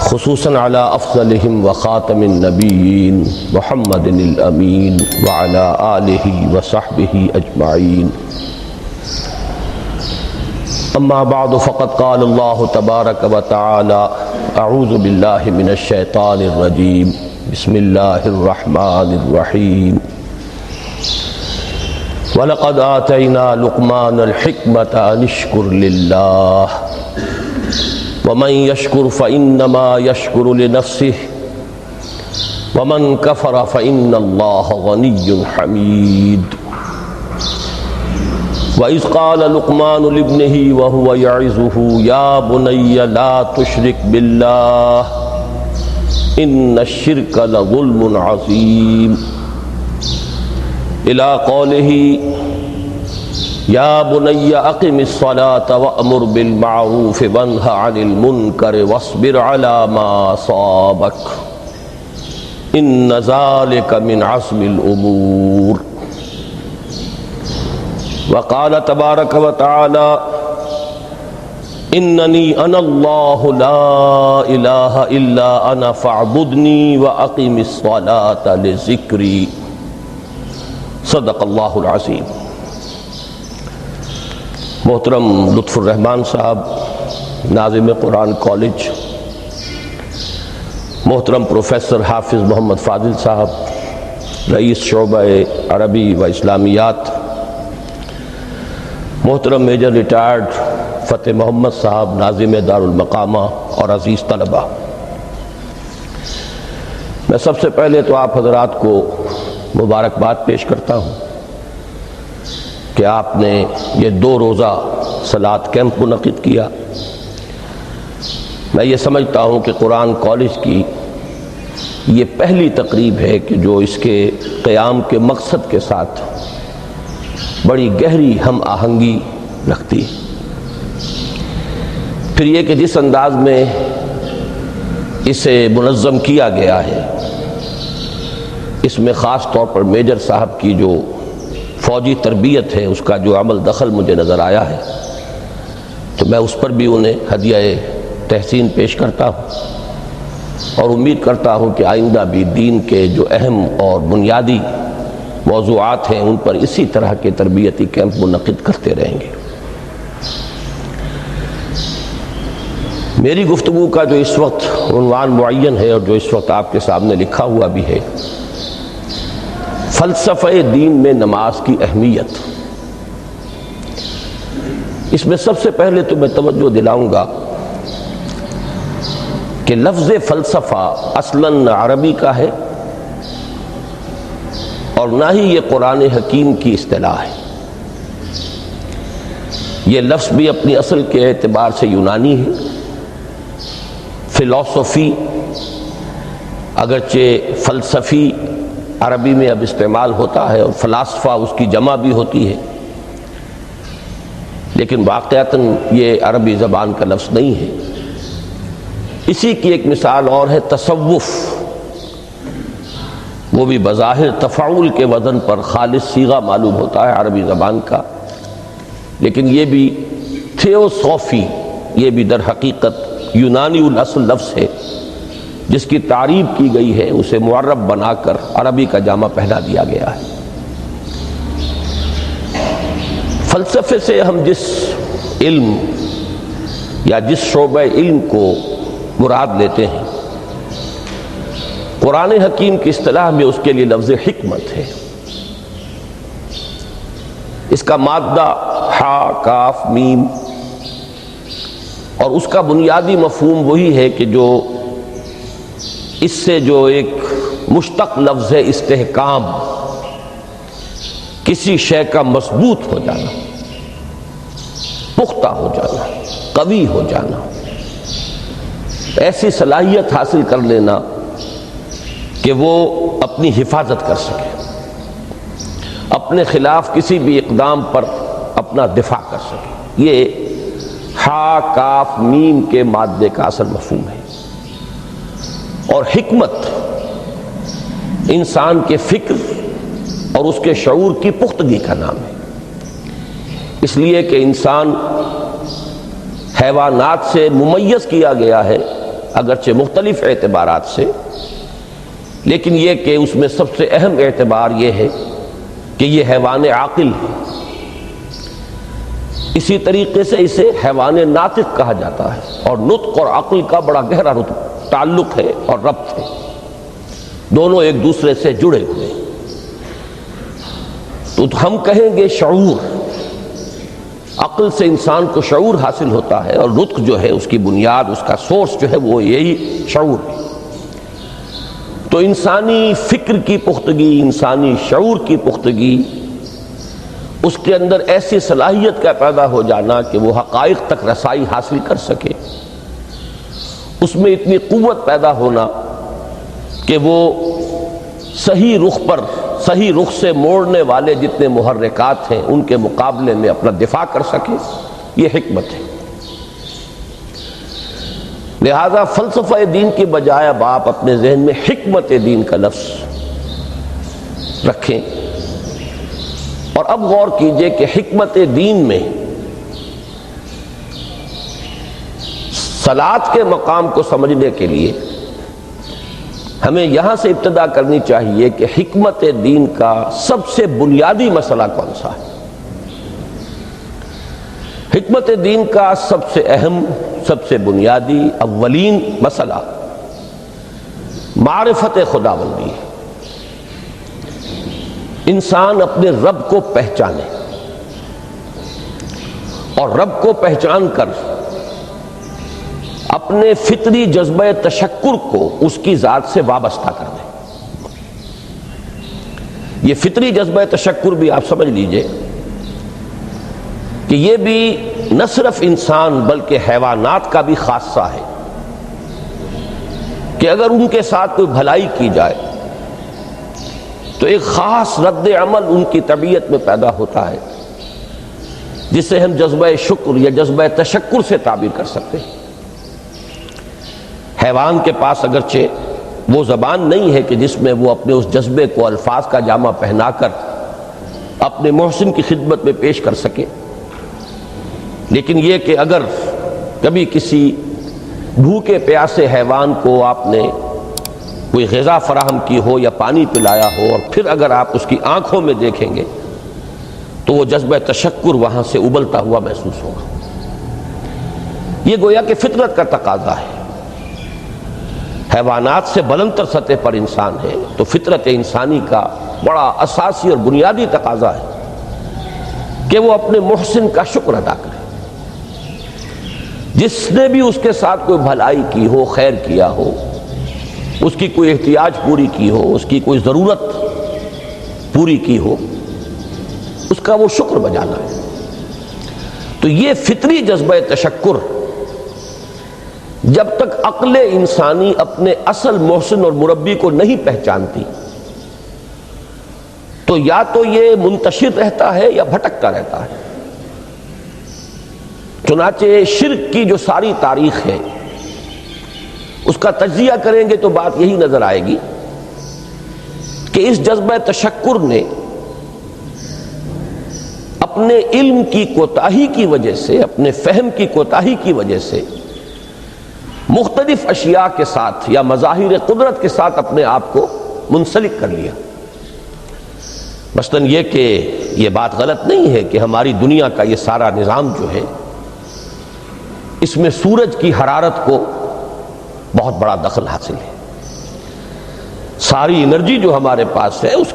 خصوصاً على افضلهم وخاتم النبیین محمد الامین وعلى آلہ وصحبہ اجمعین. اما بعد فقد قال اللہ تبارک وتعالی اعوذ باللہ من الشیطان الرجیم بسم اللہ الرحمن الرحیم. وَلَقَدْ آتَيْنَا لُقْمَانَ الْحِكْمَةَ أَنِ اشْكُرْ لِلَّهِ وَمَنْ يَشْكُرْ فَإِنَّمَا يَشْكُرُ لِنَفْسِهِ وَمَنْ كَفَرَ فَإِنَّ اللَّهَ غَنِيٌّ حَمِيدٌ. وَإِذْ قَالَ لُقْمَانُ لِابْنِهِ وَهُوَ يَعِظُهُ يَا بُنَيَّ لَا تُشْرِكْ بِاللَّهِ إِنَّ الشِّرْكَ لَظُلْمٌ عَظِيمٌ. إلى قوله يا بني أقم الصلاة وأمر بالمعروف وانه عن المنكر واصبر على ما أصابك إن ذلك من عزم الأمور. وقال تبارك وتعالى إنني أنا الله لا إله إلا أنا فاعبدني وأقم الصلاة لذكري. صدق اللہ العظیم. محترم لطف الرحمان صاحب ناظم قرآن کالج، محترم پروفیسر حافظ محمد فاضل صاحب رئیس شعبہ عربی و اسلامیات، محترم میجر ریٹائرڈ فتح محمد صاحب ناظم دارالمقامہ اور عزیز طلبہ، میں سب سے پہلے تو آپ حضرات کو مبارکباد پیش کرتا ہوں کہ آپ نے یہ 2 روزہ صلاۃ کیمپ منعقد کیا. میں یہ سمجھتا ہوں کہ قرآن کالج کی یہ پہلی تقریب ہے کہ جو اس کے قیام کے مقصد کے ساتھ بڑی گہری ہم آہنگی رکھتی ہے. پھر یہ کہ جس انداز میں اسے منظم کیا گیا ہے، اس میں خاص طور پر میجر صاحب کی جو فوجی تربیت ہے اس کا جو عمل دخل مجھے نظر آیا ہے، تو میں اس پر بھی انہیں ہدیہ تحسین پیش کرتا ہوں اور امید کرتا ہوں کہ آئندہ بھی دین کے جو اہم اور بنیادی موضوعات ہیں ان پر اسی طرح کے تربیتی کیمپ منعقد کرتے رہیں گے. میری گفتگو کا جو اس وقت عنوان معین ہے اور جو اس وقت آپ کے سامنے لکھا ہوا بھی ہے، فلسفہ دین میں نماز کی اہمیت. اس میں سب سے پہلے تو میں توجہ دلاؤں گا کہ لفظ فلسفہ اصلاً عربی کا ہے اور نہ ہی یہ قرآن حکیم کی اصطلاح ہے. یہ لفظ بھی اپنی اصل کے اعتبار سے یونانی ہے. فلسفی اگرچہ فلسفی عربی میں اب استعمال ہوتا ہے اور فلاسفہ اس کی جمع بھی ہوتی ہے، لیکن واقعتاً یہ عربی زبان کا لفظ نہیں ہے. اسی کی ایک مثال اور ہے تصوف. وہ بھی بظاہر تفاعل کے وزن پر خالص صیغہ معلوم ہوتا ہے عربی زبان کا، لیکن یہ بھی تھیوسوفی، یہ بھی در حقیقت یونانی الاصل لفظ ہے جس کی تعریب کی گئی ہے، اسے معرب بنا کر عربی کا جامہ پہنا دیا گیا ہے. فلسفے سے ہم جس علم یا جس شعبہ علم کو مراد لیتے ہیں، قرآن حکیم کی اصطلاح میں اس کے لیے لفظ حکمت ہے. اس کا مادہ ہا کاف میم، اور اس کا بنیادی مفہوم وہی ہے کہ جو اس سے جو ایک مشتق لفظ ہے استحکام، کسی شے کا مضبوط ہو جانا، پختہ ہو جانا، قوی ہو جانا، ایسی صلاحیت حاصل کر لینا کہ وہ اپنی حفاظت کر سکے، اپنے خلاف کسی بھی اقدام پر اپنا دفاع کر سکے. یہ ہا کاف میم کے مادے کا اصل مفہوم ہے. اور حکمت انسان کے فکر اور اس کے شعور کی پختگی کا نام ہے. اس لیے کہ انسان حیوانات سے ممیز کیا گیا ہے اگرچہ مختلف اعتبارات سے، لیکن یہ کہ اس میں سب سے اہم اعتبار یہ ہے کہ یہ حیوان عاقل ہے۔ اسی طریقے سے اسے حیوان ناطق کہا جاتا ہے، اور نطق اور عقل کا بڑا گہرا تعلق ہے اور ربط ہے، دونوں ایک دوسرے سے جڑے ہوئے۔ تو ہم کہیں گے شعور، عقل سے انسان کو شعور حاصل ہوتا ہے، اور نطق جو ہے اس کی بنیاد، اس کا سورس جو ہے وہ یہی شعور ہے۔ تو انسانی فکر کی پختگی، انسانی شعور کی پختگی، اس کے اندر ایسی صلاحیت کا پیدا ہو جانا کہ وہ حقائق تک رسائی حاصل کر سکے، اس میں اتنی قوت پیدا ہونا کہ وہ صحیح رخ پر، صحیح رخ سے موڑنے والے جتنے محرکات ہیں ان کے مقابلے میں اپنا دفاع کر سکے، یہ حکمت ہے۔ لہذا فلسفہ دین کی بجائے اب آپ اپنے ذہن میں حکمت دین کا لفظ رکھیں، اور اب غور کیجئے کہ حکمت دین میں صلاۃ کے مقام کو سمجھنے کے لیے ہمیں یہاں سے ابتدا کرنی چاہیے کہ حکمت دین کا سب سے بنیادی مسئلہ کون سا ہے۔ حکمت دین کا سب سے اہم، سب سے بنیادی، اولین مسئلہ معرفت خداوندی ہے۔ انسان اپنے رب کو پہچانے، اور رب کو پہچان کر اپنے فطری جذبہ تشکر کو اس کی ذات سے وابستہ کر دیں۔ یہ فطری جذبہ تشکر بھی آپ سمجھ لیجئے کہ یہ بھی نہ صرف انسان بلکہ حیوانات کا بھی خاصہ ہے، کہ اگر ان کے ساتھ کوئی بھلائی کی جائے تو ایک خاص رد عمل ان کی طبیعت میں پیدا ہوتا ہے، جسے ہم جذبہ شکر یا جذبہ تشکر سے تعبیر کر سکتے ہیں۔ حیوان کے پاس اگرچہ وہ زبان نہیں ہے کہ جس میں وہ اپنے اس جذبے کو الفاظ کا جامہ پہنا کر اپنے محسن کی خدمت میں پیش کر سکے، لیکن یہ کہ اگر کبھی کسی بھوکے پیاسے حیوان کو آپ نے کوئی غذا فراہم کی ہو یا پانی پلایا ہو، اور پھر اگر آپ اس کی آنکھوں میں دیکھیں گے تو وہ جذبہ تشکر وہاں سے ابلتا ہوا محسوس ہوگا۔ یہ گویا کہ فطرت کا تقاضا ہے۔ حیوانات سے بلندتر سطح پر انسان ہے، تو فطرت انسانی کا بڑا اساسی اور بنیادی تقاضا ہے کہ وہ اپنے محسن کا شکر ادا کرے، جس نے بھی اس کے ساتھ کوئی بھلائی کی ہو، خیر کیا ہو، اس کی کوئی احتیاج پوری کی ہو، اس کی کوئی ضرورت پوری کی ہو، اس کا وہ شکر بجانا ہے۔ تو یہ فطری جذبہ تشکر جب تک عقل انسانی اپنے اصل محسن اور مربی کو نہیں پہچانتی تو یا تو یہ منتشر رہتا ہے یا بھٹکتا رہتا ہے۔ چنانچہ شرک کی جو ساری تاریخ ہے اس کا تجزیہ کریں گے تو بات یہی نظر آئے گی کہ اس جذبہ تشکر نے اپنے علم کی کوتاہی کی وجہ سے، اپنے فہم کی کوتاہی کی وجہ سے مختلف اشیاء کے ساتھ یا مظاہر قدرت کے ساتھ اپنے آپ کو منسلک کر لیا۔ مثلاً یہ کہ یہ بات غلط نہیں ہے کہ ہماری دنیا کا یہ سارا نظام جو ہے اس میں سورج کی حرارت کو بہت بڑا دخل حاصل ہے۔ ساری انرجی جو ہمارے پاس ہے اس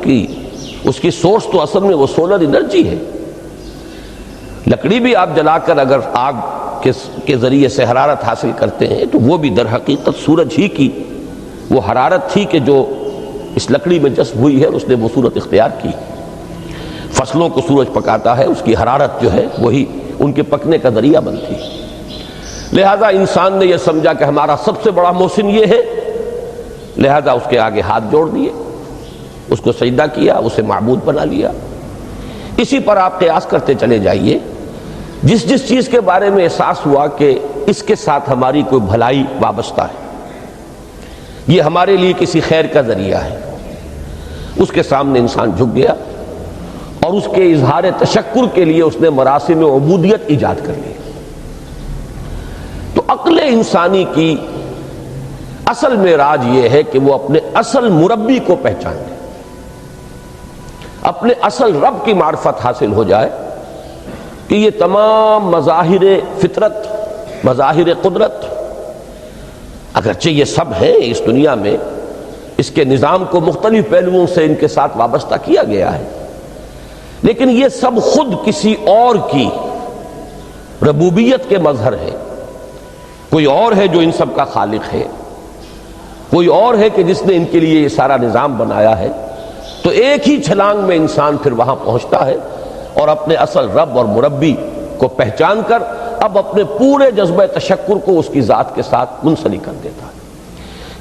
کی سورس تو اصل میں وہ سولر انرجی ہے۔ لکڑی بھی آپ جلا کر اگر آگ کے ذریعے سے حرارت حاصل کرتے ہیں تو وہ بھی در حقیقت سورج ہی کی وہ حرارت تھی کہ جو اس لکڑی میں جذب ہوئی ہے، اس نے وہ صورت اختیار کی۔ فصلوں کو سورج پکاتا ہے، اس کی حرارت جو ہے وہی ان کے پکنے کا ذریعہ بنتی ہے۔ لہذا انسان نے یہ سمجھا کہ ہمارا سب سے بڑا محسن یہ ہے، لہذا اس کے آگے ہاتھ جوڑ دیے، اس کو سجدہ کیا، اسے معبود بنا لیا۔ اسی پر آپ قیاس کرتے چلے جائیے، جس چیز کے بارے میں احساس ہوا کہ اس کے ساتھ ہماری کوئی بھلائی وابستہ ہے، یہ ہمارے لیے کسی خیر کا ذریعہ ہے، اس کے سامنے انسان جھک گیا اور اس کے اظہار تشکر کے لیے اس نے مراسم عبودیت ایجاد کر لی۔ تو عقل انسانی کی اصل معراج یہ ہے کہ وہ اپنے اصل مربی کو پہچان لے، اپنے اصل رب کی معرفت حاصل ہو جائے کہ یہ تمام مظاہر فطرت، مظاہر قدرت، اگرچہ یہ سب ہیں اس دنیا میں، اس کے نظام کو مختلف پہلوؤں سے ان کے ساتھ وابستہ کیا گیا ہے، لیکن یہ سب خود کسی اور کی ربوبیت کے مظہر ہے۔ کوئی اور ہے جو ان سب کا خالق ہے، کوئی اور ہے کہ جس نے ان کے لیے یہ سارا نظام بنایا ہے۔ تو ایک ہی چھلانگ میں انسان پھر وہاں پہنچتا ہے اور اپنے اصل رب اور مربی کو پہچان کر اب اپنے پورے جذبہ تشکر کو اس کی ذات کے ساتھ منسلک کر دیتا ہے۔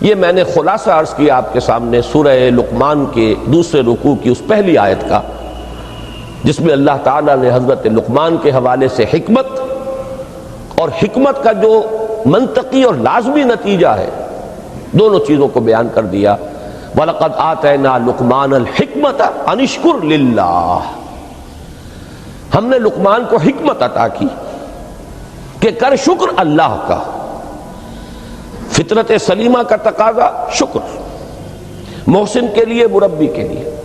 یہ میں نے خلاصہ عرض کیا آپ کے سامنے سورہ لقمان کے دوسرے رکوع کی اس پہلی آیت کا، جس میں اللہ تعالیٰ نے حضرت لقمان کے حوالے سے حکمت اور حکمت کا جو منطقی اور لازمی نتیجہ ہے دونوں چیزوں کو بیان کر دیا۔ وَلَقَدْ آتَيْنَا لُقْمَانَ الْحِكْمَةَ أَنِ اشْكُرْ لِلَّهِ، ہم نے لقمان کو حکمت عطا کی کہ کر شکر اللہ کا۔ فطرت سلیمہ کا تقاضا شکر، محسن کے لیے، مربی کے لیے،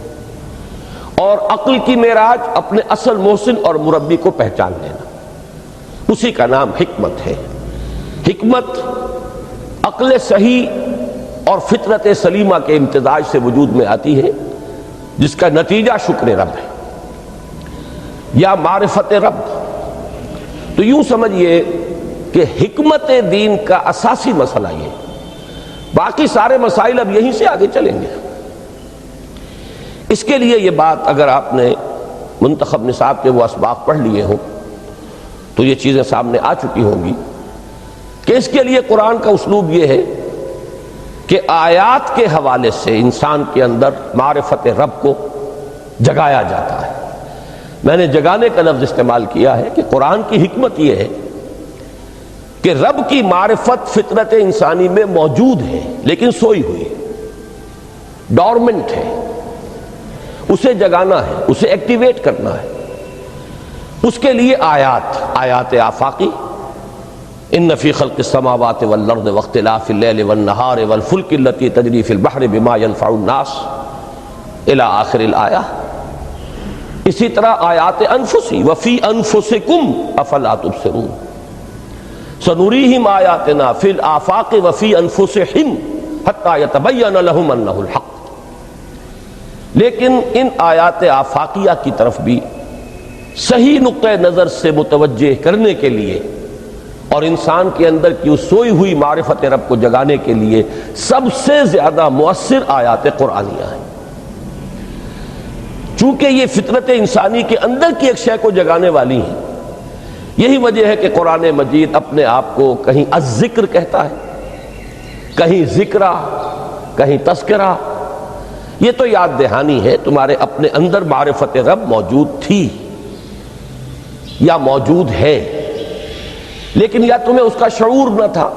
اور عقل کی معراج اپنے اصل محسن اور مربی کو پہچان لینا، اسی کا نام حکمت ہے۔ حکمت عقل صحیح اور فطرت سلیمہ کے امتزاج سے وجود میں آتی ہے، جس کا نتیجہ شکر رب ہے یا معرفت رب۔ تو یوں سمجھئے کہ حکمت دین کا اساسی مسئلہ یہ، باقی سارے مسائل اب یہیں سے آگے چلیں گے۔ اس کے لیے یہ بات اگر آپ نے منتخب نصاب کے وہ اسباق پڑھ لیے ہوں تو یہ چیزیں سامنے آ چکی ہوں گی کہ اس کے لیے قرآن کا اسلوب یہ ہے کہ آیات کے حوالے سے انسان کے اندر معرفت رب کو جگایا جاتا ہے۔ میں نے جگانے کا لفظ استعمال کیا ہے کہ قرآن کی حکمت یہ ہے کہ رب کی معرفت فطرت انسانی میں موجود ہے لیکن سوئی ہوئی ہے، ڈورمنٹ ہے، اسے جگانا ہے، اسے ایکٹیویٹ کرنا ہے۔ اس کے لیے آیات آفاقی، ان فی خلق السماوات والارض واختلاف اللیل والنہار والفلک التی تجری فی البحر بما ینفع الناس الی آخر الآیہ۔ اسی طرح آیات انفسی، وفی انفسکم افلا تبصرون، سنریہم آیاتنا فی الآفاق وفی انفسہم حتی یتبین لہم انہ الحق۔ لیکن ان آیات آفاقیہ کی طرف بھی صحیح نقطہ نظر سے متوجہ کرنے کے لیے اور انسان کے اندر کی اس سوئی ہوئی معرفت رب کو جگانے کے لیے سب سے زیادہ مؤثر آیات قرآنیہ ہیں، چونکہ یہ فطرت انسانی کے اندر کی ایک شے کو جگانے والی ہیں۔ یہی وجہ ہے کہ قرآن مجید اپنے آپ کو کہیں الذکر کہتا ہے، کہیں ذکرہ، کہیں تذکرہ۔ یہ تو یاد دہانی ہے، تمہارے اپنے اندر معرفت رب موجود تھی یا موجود ہے، لیکن یا تمہیں اس کا شعور نہ تھا،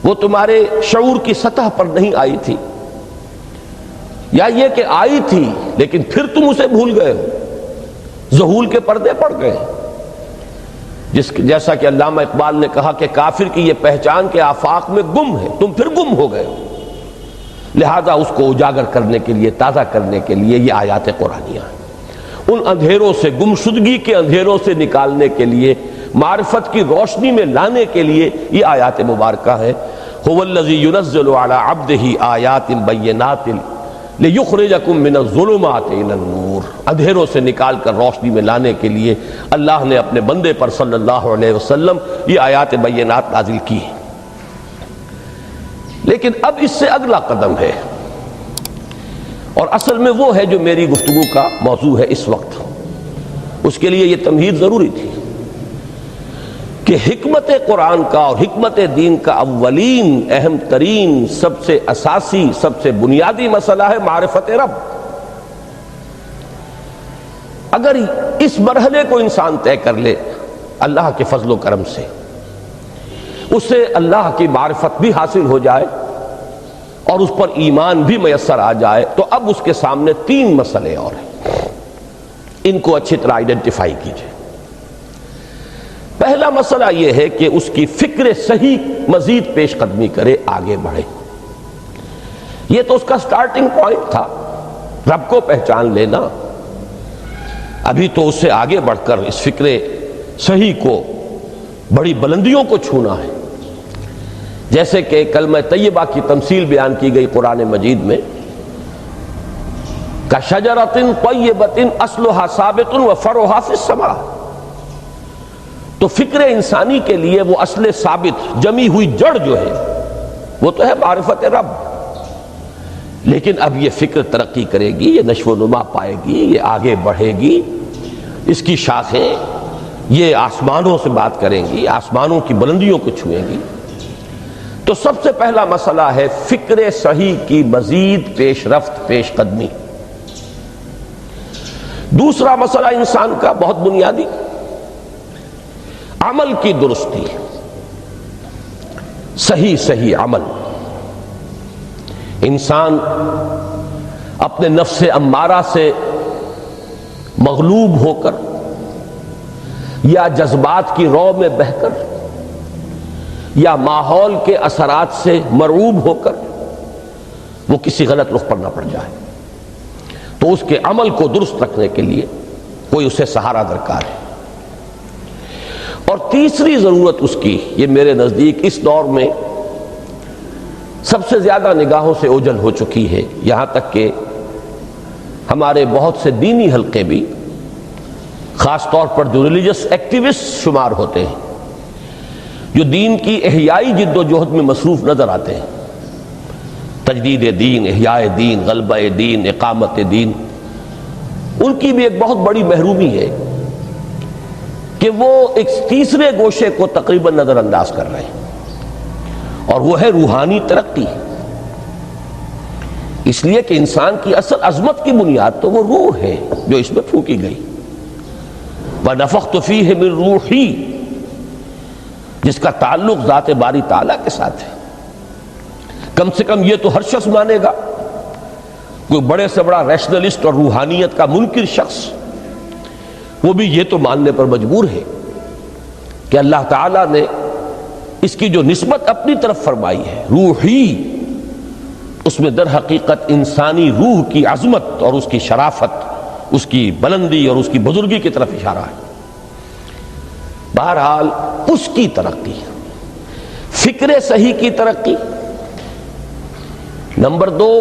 وہ تمہارے شعور کی سطح پر نہیں آئی تھی، یا یہ کہ آئی تھی لیکن پھر تم اسے بھول گئے ہو، ذہول کے پردے پڑ گئے۔ جیسا کہ علامہ اقبال نے کہا کہ کافر کی یہ پہچان کے آفاق میں گم ہے، تم پھر گم ہو گئے ہو۔ لہذا اس کو اجاگر کرنے کے لیے، تازہ کرنے کے لیے یہ آیات قرآنیہ ہیں، ان اندھیروں سے، گمشدگی کے اندھیروں سے نکالنے کے لیے، معرفت کی روشنی میں لانے کے لیے یہ آیات مبارکہ ہے۔ هو الذی ينزل على عبده آیات بینات لیخرجکم من الظلمات الی النور، اندھیروں سے نکال کر روشنی میں لانے کے لیے اللہ نے اپنے بندے پر صلی اللہ علیہ وسلم یہ آیات بینات نازل کی ہیں۔ لیکن اب اس سے اگلا قدم ہے، اور اصل میں وہ ہے جو میری گفتگو کا موضوع ہے اس وقت۔ اس کے لیے یہ تمہید ضروری تھی کہ حکمت قرآن کا اور حکمت دین کا اولین، اہم ترین، سب سے اساسی، سب سے بنیادی مسئلہ ہے معرفت رب۔ اگر اس مرحلے کو انسان طے کر لے اللہ کے فضل و کرم سے، اسے اللہ کی معرفت بھی حاصل ہو جائے اور اس پر ایمان بھی میسر آ جائے، تو اب اس کے سامنے تین مسئلے اور ہیں، ان کو اچھی طرح آئیڈینٹیفائی کیجئے۔ پہلا مسئلہ یہ ہے کہ اس کی فکر صحیح مزید پیش قدمی کرے، آگے بڑھے۔ یہ تو اس کا سٹارٹنگ پوائنٹ تھا، رب کو پہچان لینا۔ ابھی تو اس سے آگے بڑھ کر اس فکر صحیح کو، بڑی بلندیوں کو چھونا ہے۔ جیسے کہ کلمہ طیبہ کی تمثیل بیان کی گئی قرآن مجید میں، کَشَجَرَةٍ طَیِّبَةٍ أَصْلُهَا ثَابِتٌ وَفَرْعُهَا فِي السَّمَاءِ۔ تو فکر انسانی کے لیے وہ اصل ثابت جمی ہوئی جڑ جو ہے وہ تو ہے معرفت رب، لیکن اب یہ فکر ترقی کرے گی، یہ نشو و نما پائے گی، یہ آگے بڑھے گی، اس کی شاخیں یہ آسمانوں سے بات کریں گی، آسمانوں کی بلندیوں کو چھوئیں گی۔ تو سب سے پہلا مسئلہ ہے فکر صحیح کی مزید پیش رفت، پیش قدمی۔ دوسرا مسئلہ انسان کا بہت بنیادی، عمل کی درستی، صحیح عمل۔ انسان اپنے نفس امارہ سے مغلوب ہو کر یا جذبات کی رو میں بہہ کر یا ماحول کے اثرات سے مرعوب ہو کر وہ کسی غلط رخ پر نہ پڑ جائے، تو اس کے عمل کو درست رکھنے کے لیے کوئی اسے سہارا درکار ہے۔ اور تیسری ضرورت اس کی، یہ میرے نزدیک اس دور میں سب سے زیادہ نگاہوں سے اوجھل ہو چکی ہے، یہاں تک کہ ہمارے بہت سے دینی حلقے بھی، خاص طور پر جو ریلیجس ایکٹیوسٹ شمار ہوتے ہیں، جو دین کی احیائی جد و جہد میں مصروف نظر آتے ہیں، تجدید دین، احیاء دین، غلبہ دین، اقامت دین، ان کی بھی ایک بہت بڑی محرومی ہے کہ وہ ایک تیسرے گوشے کو تقریباً نظر انداز کر رہے ہیں، اور وہ ہے روحانی ترقی۔ اس لیے کہ انسان کی اصل عظمت کی بنیاد تو وہ روح ہے جو اس میں پھونکی گئی، وَنَفَخْتُ فِيهِ مِن رُوحِي، جس کا تعلق ذات باری تعالیٰ کے ساتھ ہے۔ کم سے کم یہ تو ہر شخص مانے گا، کوئی بڑے سے بڑا ریشنلسٹ اور روحانیت کا منکر شخص وہ بھی یہ تو ماننے پر مجبور ہے کہ اللہ تعالیٰ نے اس کی جو نسبت اپنی طرف فرمائی ہے روحی، اس میں در حقیقت انسانی روح کی عظمت اور اس کی شرافت، اس کی بلندی اور اس کی بزرگی کی طرف اشارہ ہے۔ بہرحال اس کی ترقی، فکر صحیح کی ترقی۔ نمبر 2،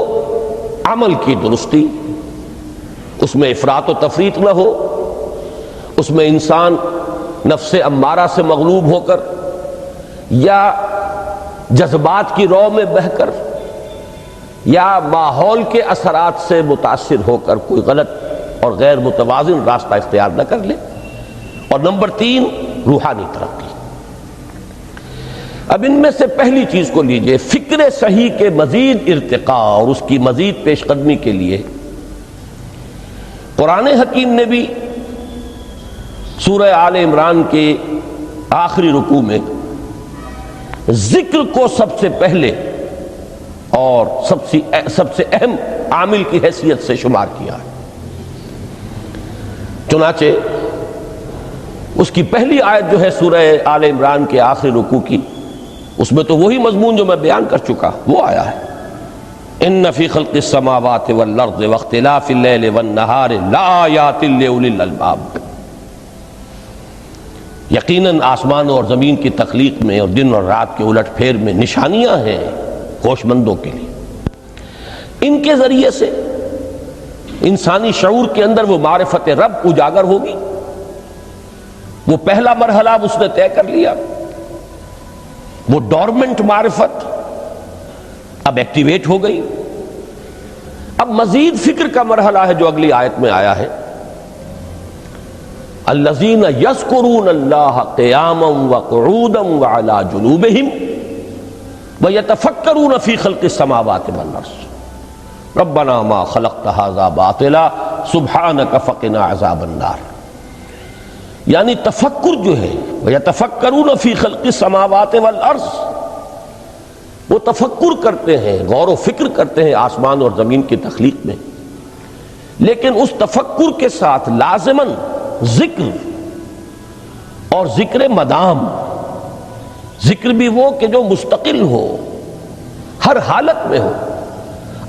عمل کی درستی، اس میں افراط و تفریط نہ ہو، اس میں انسان نفس امارہ سے مغلوب ہو کر یا جذبات کی رو میں بہہ کر یا ماحول کے اثرات سے متاثر ہو کر کوئی غلط اور غیر متوازن راستہ اختیار نہ کر لے۔ اور نمبر 3، روحانی ترقی۔ اب ان میں سے پہلی چیز کو لیجئے، فکر صحیح کے مزید ارتقاء اور اس کی مزید پیش قدمی کے لیے قرآن حکیم نے بھی سورہ آل عمران کے آخری رکوع میں ذکر کو سب سے پہلے اور سب سے اہم عامل کی حیثیت سے شمار کیا ہے۔ چنانچہ اس کی پہلی آیت جو ہے سورہ آل عمران کے آخری رکوع کی، اس میں تو وہی مضمون جو میں بیان کر چکا وہ آیا ہے، ان فی خلق السماوات والارض واختلاف اللیل والنہار لآیات لأولی الالباب۔ یقیناً آسمانوں اور زمین کی تخلیق میں اور دن اور رات کے الٹ پھیر میں نشانیاں ہیں ہوش مندوں کے لیے۔ ان کے ذریعے سے انسانی شعور کے اندر وہ معرفت رب اجاگر ہوگی۔ وہ پہلا مرحلہ اس نے طے کر لیا، وہ ڈورمنٹ معرفت اب ایکٹیویٹ ہو گئی۔ اب مزید فکر کا مرحلہ ہے جو اگلی آیت میں آیا ہے، الذین یذکرون اللہ قیاما وقعودا وعلی جنوبہم ویتفکرون فی خلق السماوات والارض ربنا ما خلقت ھذا باطلا سبحانک فقنا عذاب النار۔ یعنی تفکر جو ہے، ویتفکرون فی خلق السماوات والارض، وہ تفکر کرتے ہیں، غور و فکر کرتے ہیں آسمان اور زمین کی تخلیق میں، لیکن اس تفکر کے ساتھ لازماً ذکر اور ذکر مدام، ذکر بھی وہ کہ جو مستقل ہو، ہر حالت میں ہو.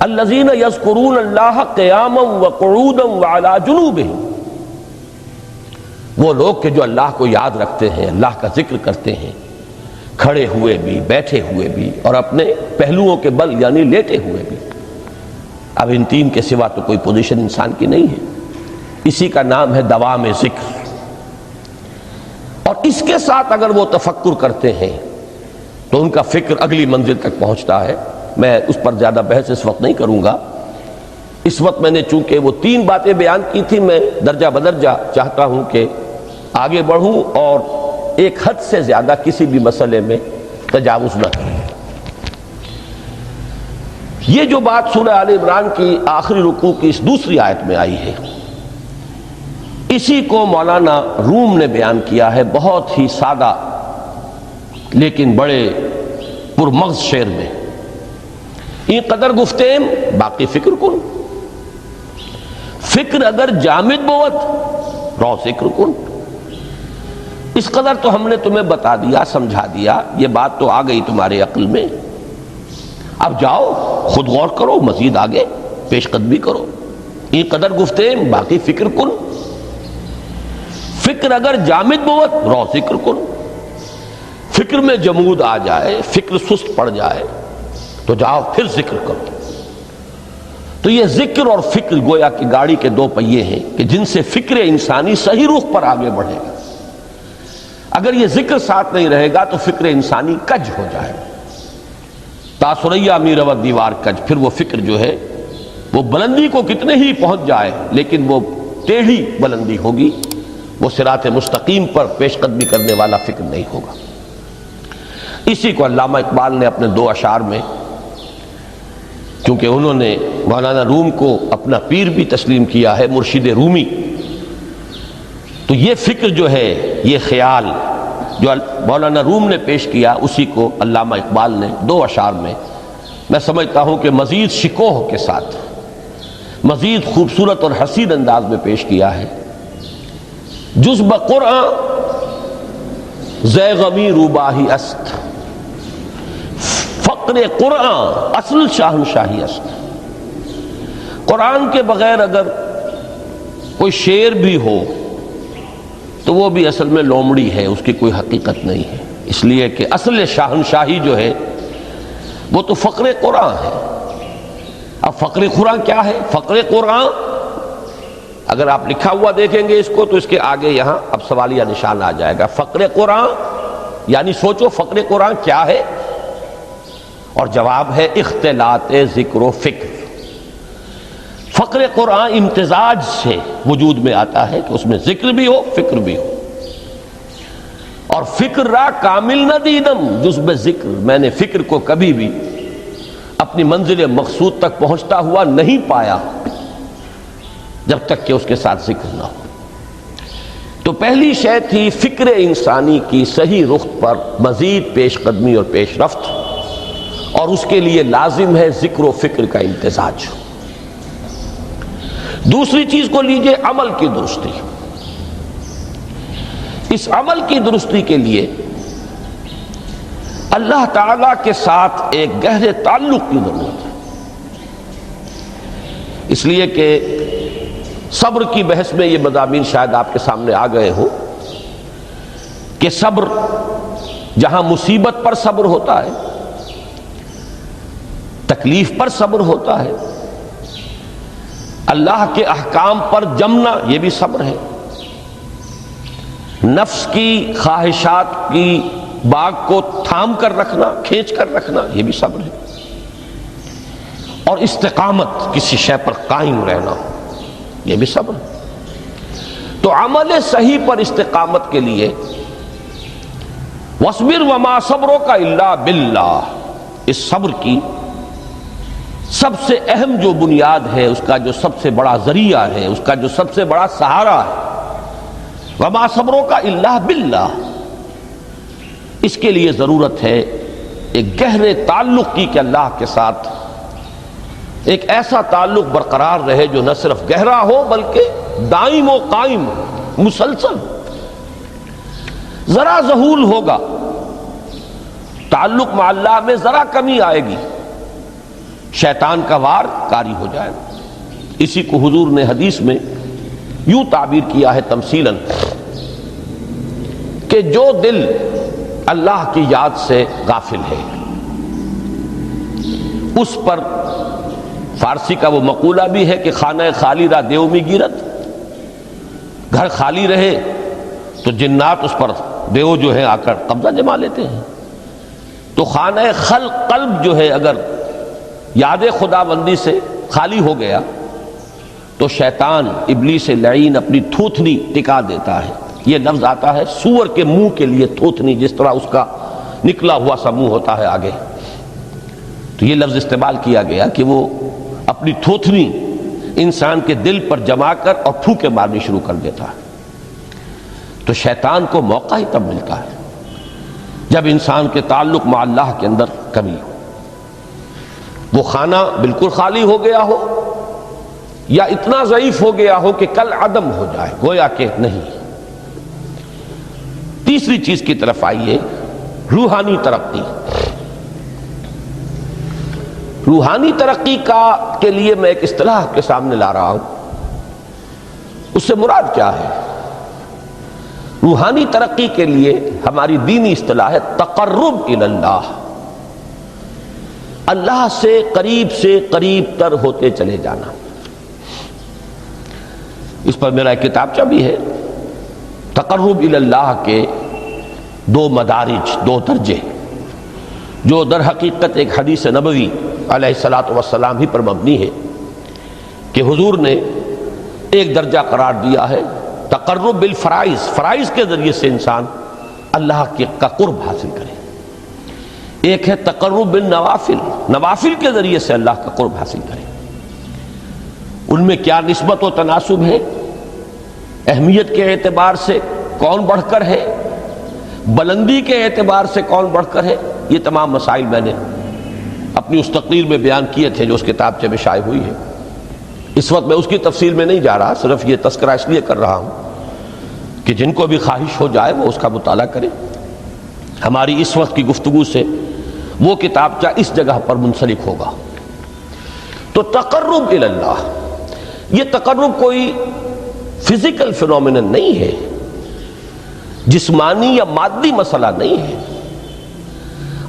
الذین یذکرون اللہ قیاما وقعودا وعلی جنوبہم، وہ لوگ کہ جو اللہ کو یاد رکھتے ہیں، اللہ کا ذکر کرتے ہیں، کھڑے ہوئے بھی، بیٹھے ہوئے بھی، اور اپنے پہلوؤں کے بل یعنی لیٹے ہوئے بھی. اب ان تین کے سوا تو کوئی پوزیشن انسان کی نہیں ہے. اسی کا نام ہے دوام ذکر. اور اس کے ساتھ اگر وہ تفکر کرتے ہیں تو ان کا فکر اگلی منزل تک پہنچتا ہے. میں اس پر زیادہ بحث اس وقت نہیں کروں گا. اس وقت میں نے چونکہ وہ تین باتیں بیان کی تھی، میں درجہ بدرجہ چاہتا ہوں کہ آگے بڑھوں اور ایک حد سے زیادہ کسی بھی مسئلے میں تجاوز نہ کریں. یہ جو بات سورہ آل عمران کی آخری رکوع کی اس دوسری آیت میں آئی ہے، اسی کو مولانا روم نے بیان کیا ہے بہت ہی سادہ لیکن بڑے پرمغز شعر میں. این قدر گفتیم باقی فکر کن، فکر اگر جامد بوت رو ذکر کن. اس قدر تو ہم نے تمہیں بتا دیا، سمجھا دیا، یہ بات تو آ گئی تمہارے عقل میں. اب جاؤ خود غور کرو، مزید آگے پیش قدمی کرو. این قدر گفتیم باقی فکر کن، فکر اگر جامد بوت رو ذکر کن. فکر میں جمود آ جائے، فکر سست پڑ جائے تو جاؤ پھر ذکر کرو. تو یہ ذکر اور فکر گویا کہ گاڑی کے دو پہیے ہیں کہ جن سے فکر انسانی صحیح رخ پر آگے بڑھے گا. اگر یہ ذکر ساتھ نہیں رہے گا تو فکر انسانی کج ہو جائے. تاثریا میرود دیوار کج. پھر وہ فکر جو ہے وہ بلندی کو کتنے ہی پہنچ جائے لیکن وہ ٹیڑھی بلندی ہوگی، وہ صراط مستقیم پر پیش قدمی کرنے والا فکر نہیں ہوگا. اسی کو علامہ اقبال نے اپنے دو اشعار میں، کیونکہ انہوں نے مولانا روم کو اپنا پیر بھی تسلیم کیا ہے، مرشد رومی، تو یہ فکر جو ہے، یہ خیال جو مولانا روم نے پیش کیا، اسی کو علامہ اقبال نے دو اشعار میں میں سمجھتا ہوں کہ مزید شکوہ کے ساتھ، مزید خوبصورت اور حسین انداز میں پیش کیا ہے. جز بقرآن زے غمی روباہی است، فقر قرآن اصل شاہنشاہی است. قرآن کے بغیر اگر کوئی شعر بھی ہو تو وہ بھی اصل میں لومڑی ہے، اس کی کوئی حقیقت نہیں ہے. اس لیے کہ اصل شاہنشاہی جو ہے وہ تو فقر قرآن ہے. اب فقر قرآن کیا ہے؟ فقر قرآن اگر آپ لکھا ہوا دیکھیں گے اس کو تو اس کے آگے یہاں اب سوالیہ نشان آ جائے گا. فقر قرآن یعنی سوچو فقر قرآن کیا ہے، اور جواب ہے اختلاط ذکر و فکر. فقر قرآن امتزاج سے وجود میں آتا ہے کہ اس میں ذکر بھی ہو، فکر بھی ہو. اور فکر را کامل نہ دیدم جز بے ذکر، میں نے فکر کو کبھی بھی اپنی منزل مقصود تک پہنچتا ہوا نہیں پایا جب تک کہ اس کے ساتھ ذکر نہ ہو. تو پہلی شے تھی فکر انسانی کی صحیح رخ پر مزید پیش قدمی اور پیش رفت، اور اس کے لیے لازم ہے ذکر و فکر کا امتزاج. دوسری چیز کو لیجئے عمل کی درستی. اس عمل کی درستی کے لیے اللہ تعالی کے ساتھ ایک گہرے تعلق کی ضرورت ہے. اس لیے کہ صبر کی بحث میں یہ مضامین شاید آپ کے سامنے آ گئے ہوں کہ صبر، جہاں مصیبت پر صبر ہوتا ہے، تکلیف پر صبر ہوتا ہے، اللہ کے احکام پر جمنا یہ بھی صبر ہے، نفس کی خواہشات کی باغ کو تھام کر رکھنا، کھینچ کر رکھنا یہ بھی صبر ہے، اور استقامت کسی شے پر قائم رہنا یہ بھی صبر ہے. تو عمل صحیح پر استقامت کے لیے وَاصْبِرْ وَمَا صَبْرُكَ إِلَّا بِاللَّهِ، اس صبر کی سب سے اہم جو بنیاد ہے، اس کا جو سب سے بڑا ذریعہ ہے، اس کا جو سب سے بڑا سہارا ہے، وَمَا صَبْرُكَ إِلَّا بِاللَّهِ، اس کے لیے ضرورت ہے ایک گہرے تعلق کی کہ اللہ کے ساتھ ایک ایسا تعلق برقرار رہے جو نہ صرف گہرا ہو بلکہ دائم و قائم، مسلسل. ذرا ذہول ہوگا، تعلق مع اللہ میں ذرا کمی آئے گی، شیطان کا وار کاری ہو جائے گا۔ اسی کو حضور نے حدیث میں یوں تعبیر کیا ہے تمثیلاً کہ جو دل اللہ کی یاد سے غافل ہے اس پر، فارسی کا وہ مقولہ بھی ہے کہ خانہ خالی را دیو می گیرت، گھر خالی رہے تو جنات اس پر دیو جو ہے آ کر قبضہ جما لیتے ہیں۔ تو خانہ قلب جو ہے اگر یاد خدا بندی سے خالی ہو گیا تو شیطان ابلیس لعین اپنی تھوتنی ٹکا دیتا ہے۔ یہ لفظ آتا ہے سور کے منہ کے لیے تھوتنی، جس طرح اس کا نکلا ہوا سا منہ ہوتا ہے آگے، تو یہ لفظ استعمال کیا گیا کہ وہ اپنی تھوتنی انسان کے دل پر جما کر اور پھوکے مارنی شروع کر دیتا ہے۔ تو شیطان کو موقع ہی تب ملتا ہے جب انسان کے تعلق مع اللہ کے اندر کمی ہو، وہ خانہ بالکل خالی ہو گیا ہو یا اتنا ضعیف ہو گیا ہو کہ کل عدم ہو جائے، گویا کہ نہیں۔ تیسری چیز کی طرف آئیے، روحانی ترقی۔ روحانی ترقی کے لیے میں ایک اصطلاح آپ کے سامنے لا رہا ہوں، اس سے مراد کیا ہے؟ روحانی ترقی کے لیے ہماری دینی اصطلاح ہے تقرب الی اللہ، اللہ سے قریب تر ہوتے چلے جانا۔ اس پر میرا ایک کتابچہ بھی ہے، تقرب الی اللہ کے دو مدارج، دو درجے، جو در حقیقت ایک حدیث نبوی علیہ الصلاۃ والسلام ہی پر مبنی ہے کہ حضور نے ایک درجہ قرار دیا ہے تقرب بالفرائض، فرائض کے ذریعے سے انسان اللہ کا قرب حاصل کرے۔ ایک ہے تقرب بالنوافل، نوافل کے ذریعے سے اللہ کا قرب حاصل کرے۔ ان میں کیا نسبت و تناسب ہے، اہمیت کے اعتبار سے کون بڑھ کر ہے، بلندی کے اعتبار سے کون بڑھ کر ہے، یہ تمام مسائل میں نے اپنی اس تقریر میں بیان کیے تھے جو اس کتابچے میں شائع ہوئی ہے۔ اس وقت میں اس کی تفصیل میں نہیں جا رہا، صرف یہ تذکرہ اس لیے کر رہا ہوں کہ جن کو بھی خواہش ہو جائے وہ اس کا مطالعہ کرے۔ ہماری اس وقت کی گفتگو سے وہ کتابچہ اس جگہ پر منسلک ہوگا۔ تو تقرب الی اللہ، یہ تقرب کوئی فزیکل فینومینن نہیں ہے، جسمانی یا مادی مسئلہ نہیں ہے۔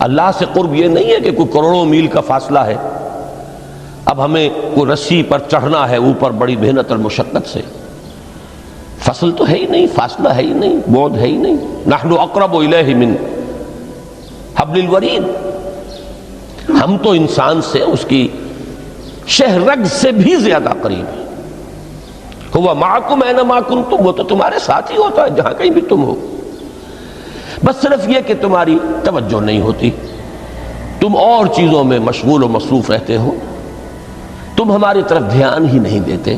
اللہ سے قرب یہ نہیں ہے کہ کوئی کروڑوں میل کا فاصلہ ہے، اب ہمیں کوئی رسی پر چڑھنا ہے اوپر بڑی محنت اور مشقت سے، فصل تو ہے ہی نہیں، فاصلہ ہے ہی نہیں، بعد ہے ہی نہیں۔ نحن اقرب الیہ من حبل الورید، ہم تو انسان سے اس کی شہرگ سے بھی زیادہ قریب ہیں۔ ہوا معکم اینما کنتم، وہ تو تمہارے ساتھ ہی ہوتا ہے جہاں کہیں بھی تم ہو، بس صرف یہ کہ تمہاری توجہ نہیں ہوتی، تم اور چیزوں میں مشغول و مصروف رہتے ہو، تم ہماری طرف دھیان ہی نہیں دیتے،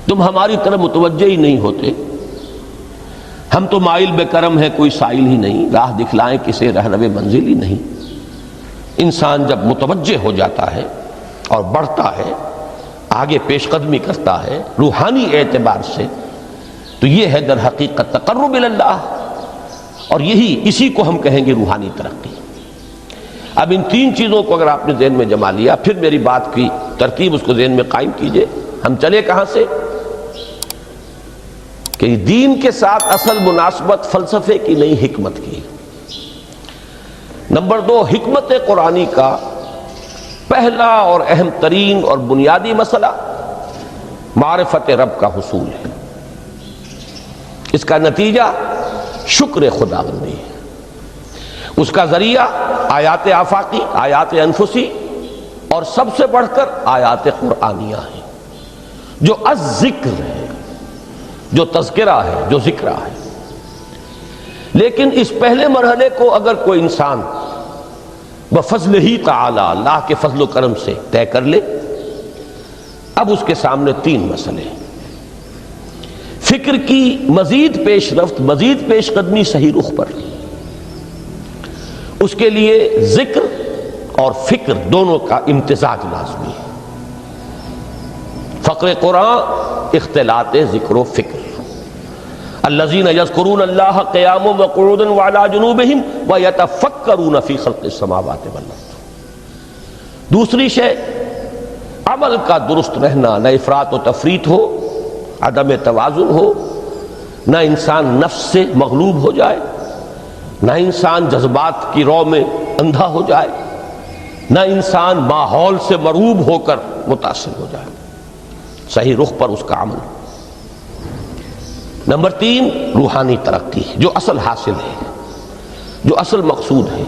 تم ہماری طرف متوجہ ہی نہیں ہوتے۔ ہم تو مائل بے کرم ہے، کوئی سائل ہی نہیں، راہ دکھلائیں کسے رہنو منزل ہی نہیں۔ انسان جب متوجہ ہو جاتا ہے اور بڑھتا ہے، آگے پیش قدمی کرتا ہے روحانی اعتبار سے، تو یہ ہے در حقیقت تقرب الی اللہ، اور اسی کو ہم کہیں گے روحانی ترقی۔ اب ان تین چیزوں کو اگر آپ نے ذہن میں جما لیا، پھر میری بات کی ترتیب اس کو ذہن میں قائم کیجئے۔ ہم چلے کہاں سے کہ دین کے ساتھ اصل مناسبت فلسفے کی نہیں، حکمت کی۔ نمبر 2، حکمت قرآنی کا پہلا اور اہم ترین اور بنیادی مسئلہ معرفت رب کا حصول ہے۔ اس کا نتیجہ شکر خدا بندی ہے، اس کا ذریعہ آیات آفاقی، آیات انفسی، اور سب سے بڑھ کر آیات قرآنیہ ہیں جو الذکر ہے، جو تذکرہ ہے، جو ذکرہ ہے۔ لیکن اس پہلے مرحلے کو اگر کوئی انسان بفضل ہی تعالی، اللہ کے فضل و کرم سے طے کر لے، اب اس کے سامنے تین مسئلے ہیں۔ فکر کی مزید پیش رفت، مزید پیش قدمی صحیح رخ پر، اس کے لیے ذکر اور فکر دونوں کا امتزاج لازمی ہے۔ فقر قرآن اختلاط ذکر و فکر، الذین یذکرون اللہ قیاما وقعودا وعلی جنوبہم ویتفکرون فی خلق السماوات والارض۔ دوسری شے عمل کا درست رہنا، نہ افراط و تفریط ہو، عدم توازن ہو، نہ انسان نفس سے مغلوب ہو جائے، نہ انسان جذبات کی رو میں اندھا ہو جائے، نہ انسان ماحول سے مرعوب ہو کر متاثر ہو جائے، صحیح رخ پر اس کا عمل۔ نمبر 3 روحانی ترقی، جو اصل حاصل ہے، جو اصل مقصود ہے۔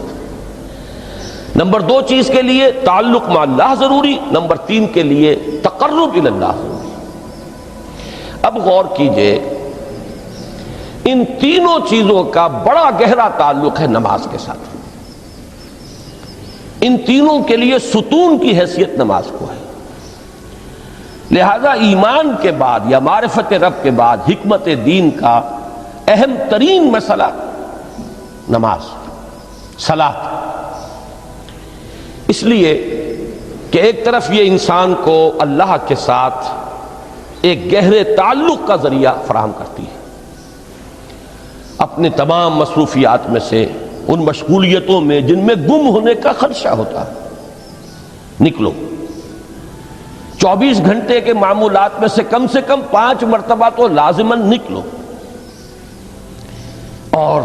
نمبر 2 چیز کے لیے تعلق مع اللہ ضروری، نمبر 3 کے لیے تقرب الی اللہ ضروری۔ اب غور کیجئے، ان تینوں چیزوں کا بڑا گہرا تعلق ہے نماز کے ساتھ۔ ان تینوں کے لیے ستون کی حیثیت نماز کو ہے، لہذا ایمان کے بعد یا معرفت رب کے بعد حکمت دین کا اہم ترین مسئلہ نماز، صلاۃ۔ اس لیے کہ ایک طرف یہ انسان کو اللہ کے ساتھ ایک گہرے تعلق کا ذریعہ فراہم کرتی ہے، اپنے تمام مصروفیات میں سے ان مشغولیتوں میں جن میں گم ہونے کا خدشہ ہوتا ہے نکلو۔ 24 گھنٹے کے معمولات میں سے کم 5 مرتبہ تو لازماً نکلو، اور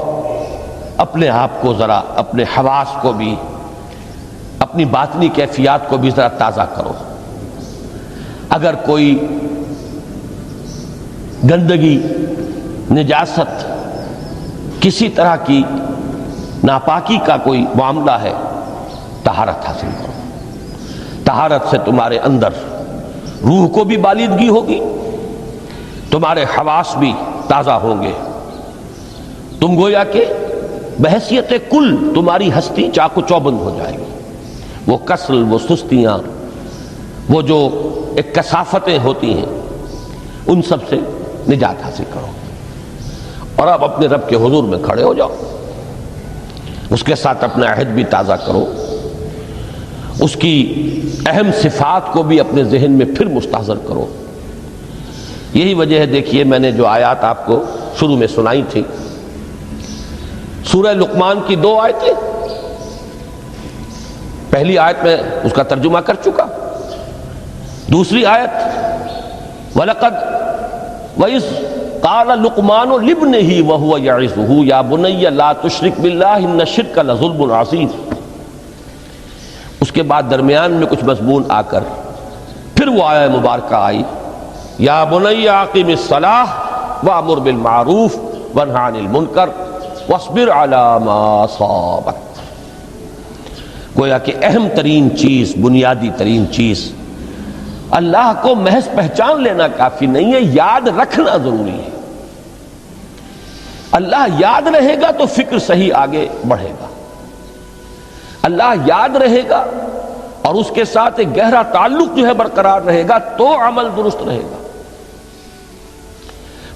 اپنے آپ کو ذرا، اپنے حواس کو بھی، اپنی باطنی کیفیات کو بھی ذرا تازہ کرو۔ اگر کوئی گندگی، نجاست، کسی طرح کی ناپاکی کا کوئی معاملہ ہے، طہارت حاصل کرو۔ طہارت سے تمہارے اندر روح کو بھی بالیدگی ہوگی، تمہارے حواس بھی تازہ ہوں گے، تم گویا کہ بحیثیت کل تمہاری ہستی چاق و چوبند ہو جائے گی۔ وہ کسل، وہ سستیاں، وہ جو ایک کثافتیں ہوتی ہیں، ان سب سے نجات حاصل کرو، اور اب اپنے رب کے حضور میں کھڑے ہو جاؤ، اس کے ساتھ اپنا عہد بھی تازہ کرو، اس کی اہم صفات کو بھی اپنے ذہن میں پھر مستحضر کرو۔ یہی وجہ ہے، دیکھیے میں نے جو آیات آپ کو شروع میں سنائی تھی، سورہ لقمان کی 2 آیتیں، پہلی آیت میں اس کا ترجمہ کر چکا، دوسری آیت وَلَقَدْ وَإِذْ قَالَ لُقْمَانُ لِابْنِهِ وَهُوَ يَعِظُهُ يَا بُنَيَّ لَا تُشْرِكْ بِاللَّهِ إِنَّ الشِّرْكَ لَظُلْمٌ عَظِيمٌ۔ اس کے بعد درمیان میں کچھ مضمون آ کر پھر وہ آیہ مبارکہ آئی، یا بنی اقم الصلاۃ وامر بالمعروف وانہ عن المنکر واصبر علی ما اصابک۔ گویا کہ اہم ترین چیز، بنیادی ترین چیز، اللہ کو محض پہچان لینا کافی نہیں ہے، یاد رکھنا ضروری ہے۔ اللہ یاد رہے گا تو فکر صحیح آگے بڑھے گا، اللہ یاد رہے گا اور اس کے ساتھ ایک گہرا تعلق جو ہے برقرار رہے گا تو عمل درست رہے گا۔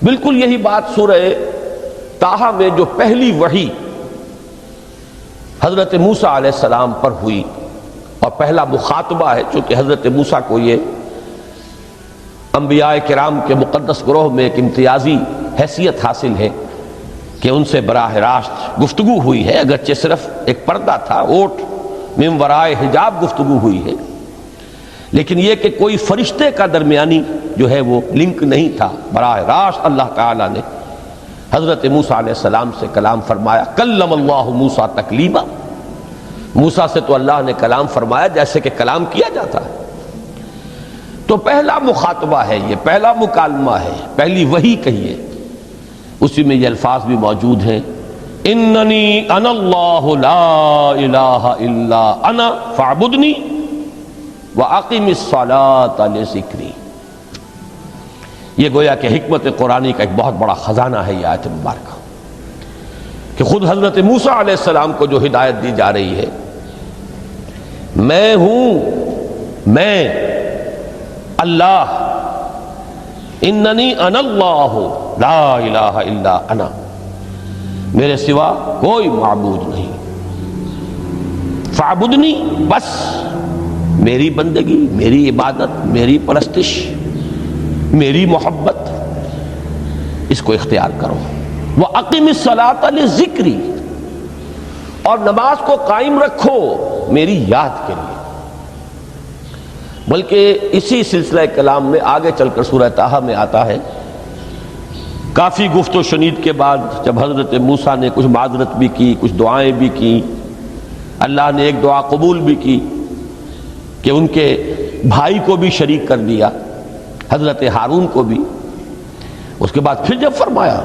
بالکل یہی بات سورہ طٰہٰ میں جو پہلی وحی حضرت موسیٰ علیہ السلام پر ہوئی، اور پہلا مخاطبہ ہے، چونکہ حضرت موسیٰ کو یہ انبیاء کرام کے مقدس گروہ میں ایک امتیازی حیثیت حاصل ہے کہ ان سے براہ راست گفتگو ہوئی ہے، اگرچہ صرف ایک پردہ تھا، اوٹ من ورائے حجاب گفتگو ہوئی ہے، لیکن یہ کہ کوئی فرشتے کا درمیانی جو ہے وہ لنک نہیں تھا، براہ راست اللہ تعالیٰ نے حضرت موسیٰ علیہ السلام سے کلام فرمایا۔ کلم اللہ موسیٰ تکلیما، موسیٰ سے تو اللہ نے کلام فرمایا جیسے کہ کلام کیا جاتا ہے۔ تو پہلا مخاطبہ ہے، یہ پہلا مکالمہ ہے، پہلی وحی کہیے، اسی میں یہ الفاظ بھی موجود ہیں، اننی انا اللہ لا الہ الا انا فاعبدنی واقم الصلاۃ لذکری۔ یہ گویا کہ حکمت قرآنی کا ایک بہت بڑا خزانہ ہے یہ آیت مبارکہ، کہ خود حضرت موسیٰ علیہ السلام کو جو ہدایت دی جا رہی ہے، میں ہوں، میں اللہ، اننی انا اللہ لا الہ الا انا، میرے سوا کوئی معبود نہیں، فاعبدنی، بس میری بندگی، میری عبادت، میری پرستش، میری محبت، اس کو اختیار کرو۔ وَأَقِمِ الصَّلَاةَ لِذِكْرِي، اور نماز کو قائم رکھو میری یاد کے لیے۔ بلکہ اسی سلسلہ کلام میں آگے چل کر سورہ طٰہٰ میں آتا ہے، کافی گفت و شنید کے بعد جب حضرت موسیٰ نے کچھ معذرت بھی کی، کچھ دعائیں بھی کی، اللہ نے ایک دعا قبول بھی کی کہ ان کے بھائی کو بھی شریک کر دیا، حضرت ہارون کو بھی۔ اس کے بعد پھر جب فرمایا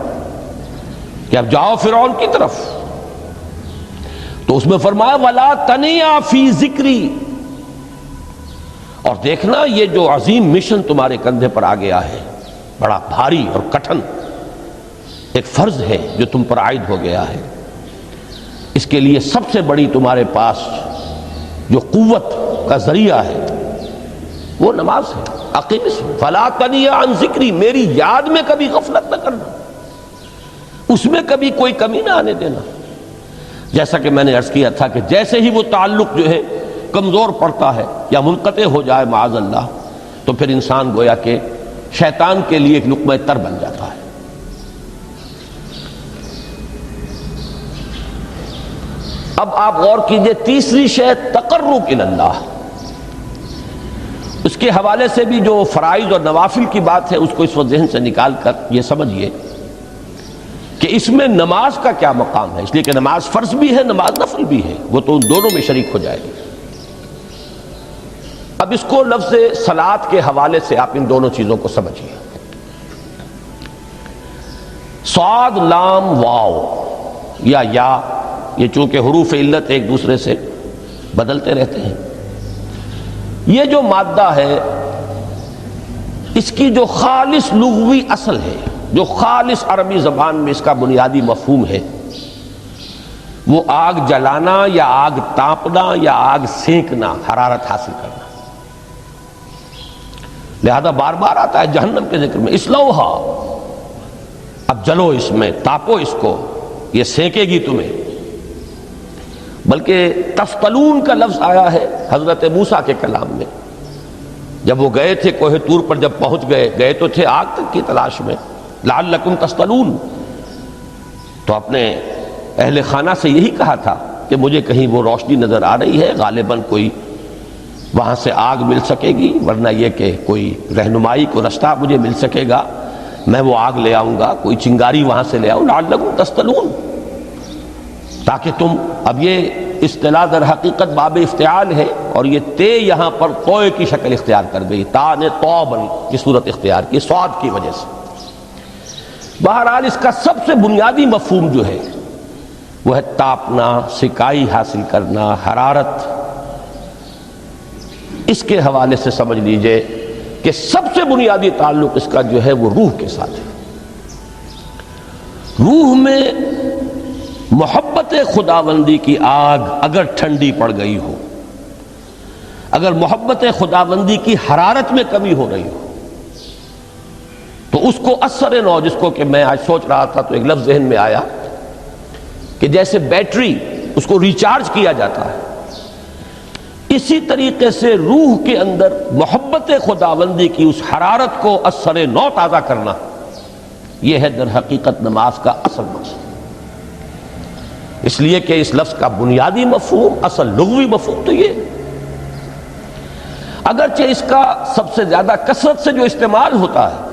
کہ اب جاؤ فرعون کی طرف، تو اس میں فرمایا وَلَا تَنِيَا فِي ذِكْرِي، اور دیکھنا یہ جو عظیم مشن تمہارے کندھے پر آ گیا ہے، بڑا بھاری اور کٹھن ایک فرض ہے جو تم پر عائد ہو گیا ہے، اس کے لیے سب سے بڑی تمہارے پاس جو قوت کا ذریعہ ہے وہ نماز ہے۔ اقیم فلا تنیا عن ذکری، میری یاد میں کبھی غفلت نہ کرنا، اس میں کبھی کوئی کمی نہ آنے دینا۔ جیسا کہ میں نے عرض کیا تھا کہ جیسے ہی وہ تعلق جو ہے کمزور پڑتا ہے یا منقطع ہو جائے معاذ اللہ، تو پھر انسان گویا کہ شیطان کے لیے ایک لقمہ تر بن جاتا ہے۔ اب آپ غور کیجئے، تیسری شے تقرب الی اللہ، اس کے حوالے سے بھی جو فرائض اور نوافل کی بات ہے اس کو اس وقت ذہن سے نکال کر یہ سمجھیے کہ اس میں نماز کا کیا مقام ہے، اس لیے کہ نماز فرض بھی ہے، نماز نفل بھی ہے، وہ تو ان دونوں میں شریک ہو جائے گی۔ اب اس کو لفظ صلاۃ کے حوالے سے آپ ان دونوں چیزوں کو سمجھیے۔ صاد لام واو یا یہ چونکہ حروف علت ایک دوسرے سے بدلتے رہتے ہیں، یہ جو مادہ ہے اس کی جو خالص لغوی اصل ہے، جو خالص عربی زبان میں اس کا بنیادی مفہوم ہے، وہ آگ جلانا یا آگ تاپنا یا آگ سینکنا، حرارت حاصل کرنا۔ لہذا بار بار آتا ہے جہنم کے ذکر میں اسلوہا، اب جلو اس میں، تاپو اس کو، یہ سینکے گی تمہیں۔ بلکہ تفتلون کا لفظ آیا ہے حضرت موسیٰ کے کلام میں، جب وہ گئے تھے کوہ طور پر، جب پہنچ گئے تو تھے آگ تک کی تلاش میں، لعلکم تستلون، تو اپنے اہل خانہ سے یہی کہا تھا کہ مجھے کہیں وہ روشنی نظر آ رہی ہے، غالباً کوئی وہاں سے آگ مل سکے گی، ورنہ یہ کہ کوئی رہنمائی کو رستہ مجھے مل سکے گا، میں وہ آگ لے آؤں گا، کوئی چنگاری وہاں سے لے آؤں، لعلکم تستلون، تاکہ تم، اب یہ اصطلاح در حقیقت باب افتعال ہے، اور یہ تے یہاں پر توئے کی شکل اختیار کر گئی، تا نے توبن کی صورت اختیار کی صاد کی وجہ سے۔ بہرحال اس کا سب سے بنیادی مفہوم جو ہے وہ ہے تاپنا، سکائی حاصل کرنا، حرارت۔ اس کے حوالے سے سمجھ لیجئے کہ سب سے بنیادی تعلق اس کا جو ہے وہ روح کے ساتھ ہے۔ روح میں محبت خداوندی کی آگ اگر ٹھنڈی پڑ گئی ہو، اگر محبت خداوندی کی حرارت میں کمی ہو رہی ہو، تو اس کو اثر نو، جس کو کہ میں آج سوچ رہا تھا تو ایک لفظ ذہن میں آیا کہ جیسے بیٹری اس کو ریچارج کیا جاتا ہے، اسی طریقے سے روح کے اندر محبت خداوندی کی اس حرارت کو اثر نو تازہ کرنا، یہ ہے در حقیقت نماز کا اصل مقصد۔ اس لیے کہ اس لفظ کا بنیادی مفہوم، اصل لغوی مفہوم تو یہ، اگرچہ اس کا سب سے زیادہ کثرت سے جو استعمال ہوتا ہے،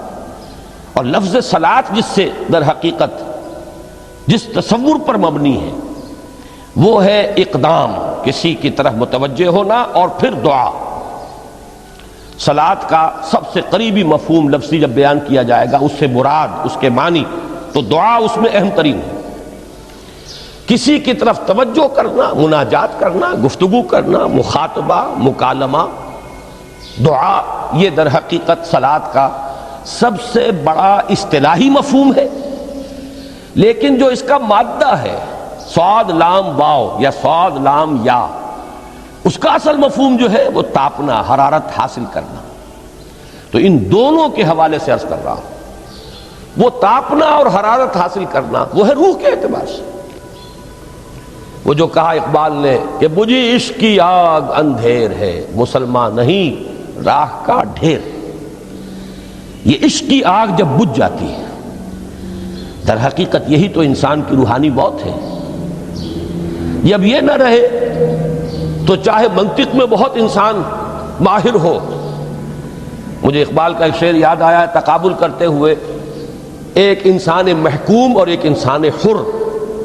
اور لفظ صلاۃ جس سے در حقیقت جس تصور پر مبنی ہے وہ ہے اقدام، کسی کی طرف متوجہ ہونا اور پھر دعا۔ صلاۃ کا سب سے قریبی مفہوم لفظی جب بیان کیا جائے گا، اس سے مراد، اس کے معنی، تو دعا اس میں اہم ترین ہے۔ کسی کی طرف توجہ کرنا، مناجات کرنا، گفتگو کرنا، مخاطبہ، مکالمہ، دعا، یہ در حقیقت صلاۃ کا سب سے بڑا اصطلاحی مفہوم ہے۔ لیکن جو اس کا مادہ ہے، صاد لام واو یا صاد لام یا، اس کا اصل مفہوم جو ہے وہ تاپنا، حرارت حاصل کرنا۔ تو ان دونوں کے حوالے سے عرض کر رہا ہوں، وہ تاپنا اور حرارت حاصل کرنا وہ ہے روح کے اعتبار سے۔ وہ جو کہا اقبال نے کہ بجھی عشق کی آگ اندھیر ہے، مسلمان نہیں راہ کا ڈھیر۔ یہ عشق کی آگ جب بجھ جاتی ہے در حقیقت یہی تو انسان کی روحانی موت ہے. جب یہ نہ رہے تو چاہے منطق میں بہت انسان ماہر ہو. مجھے اقبال کا ایک شعر یاد آیا ہے تقابل کرتے ہوئے، ایک انسان محکوم اور ایک انسان حر،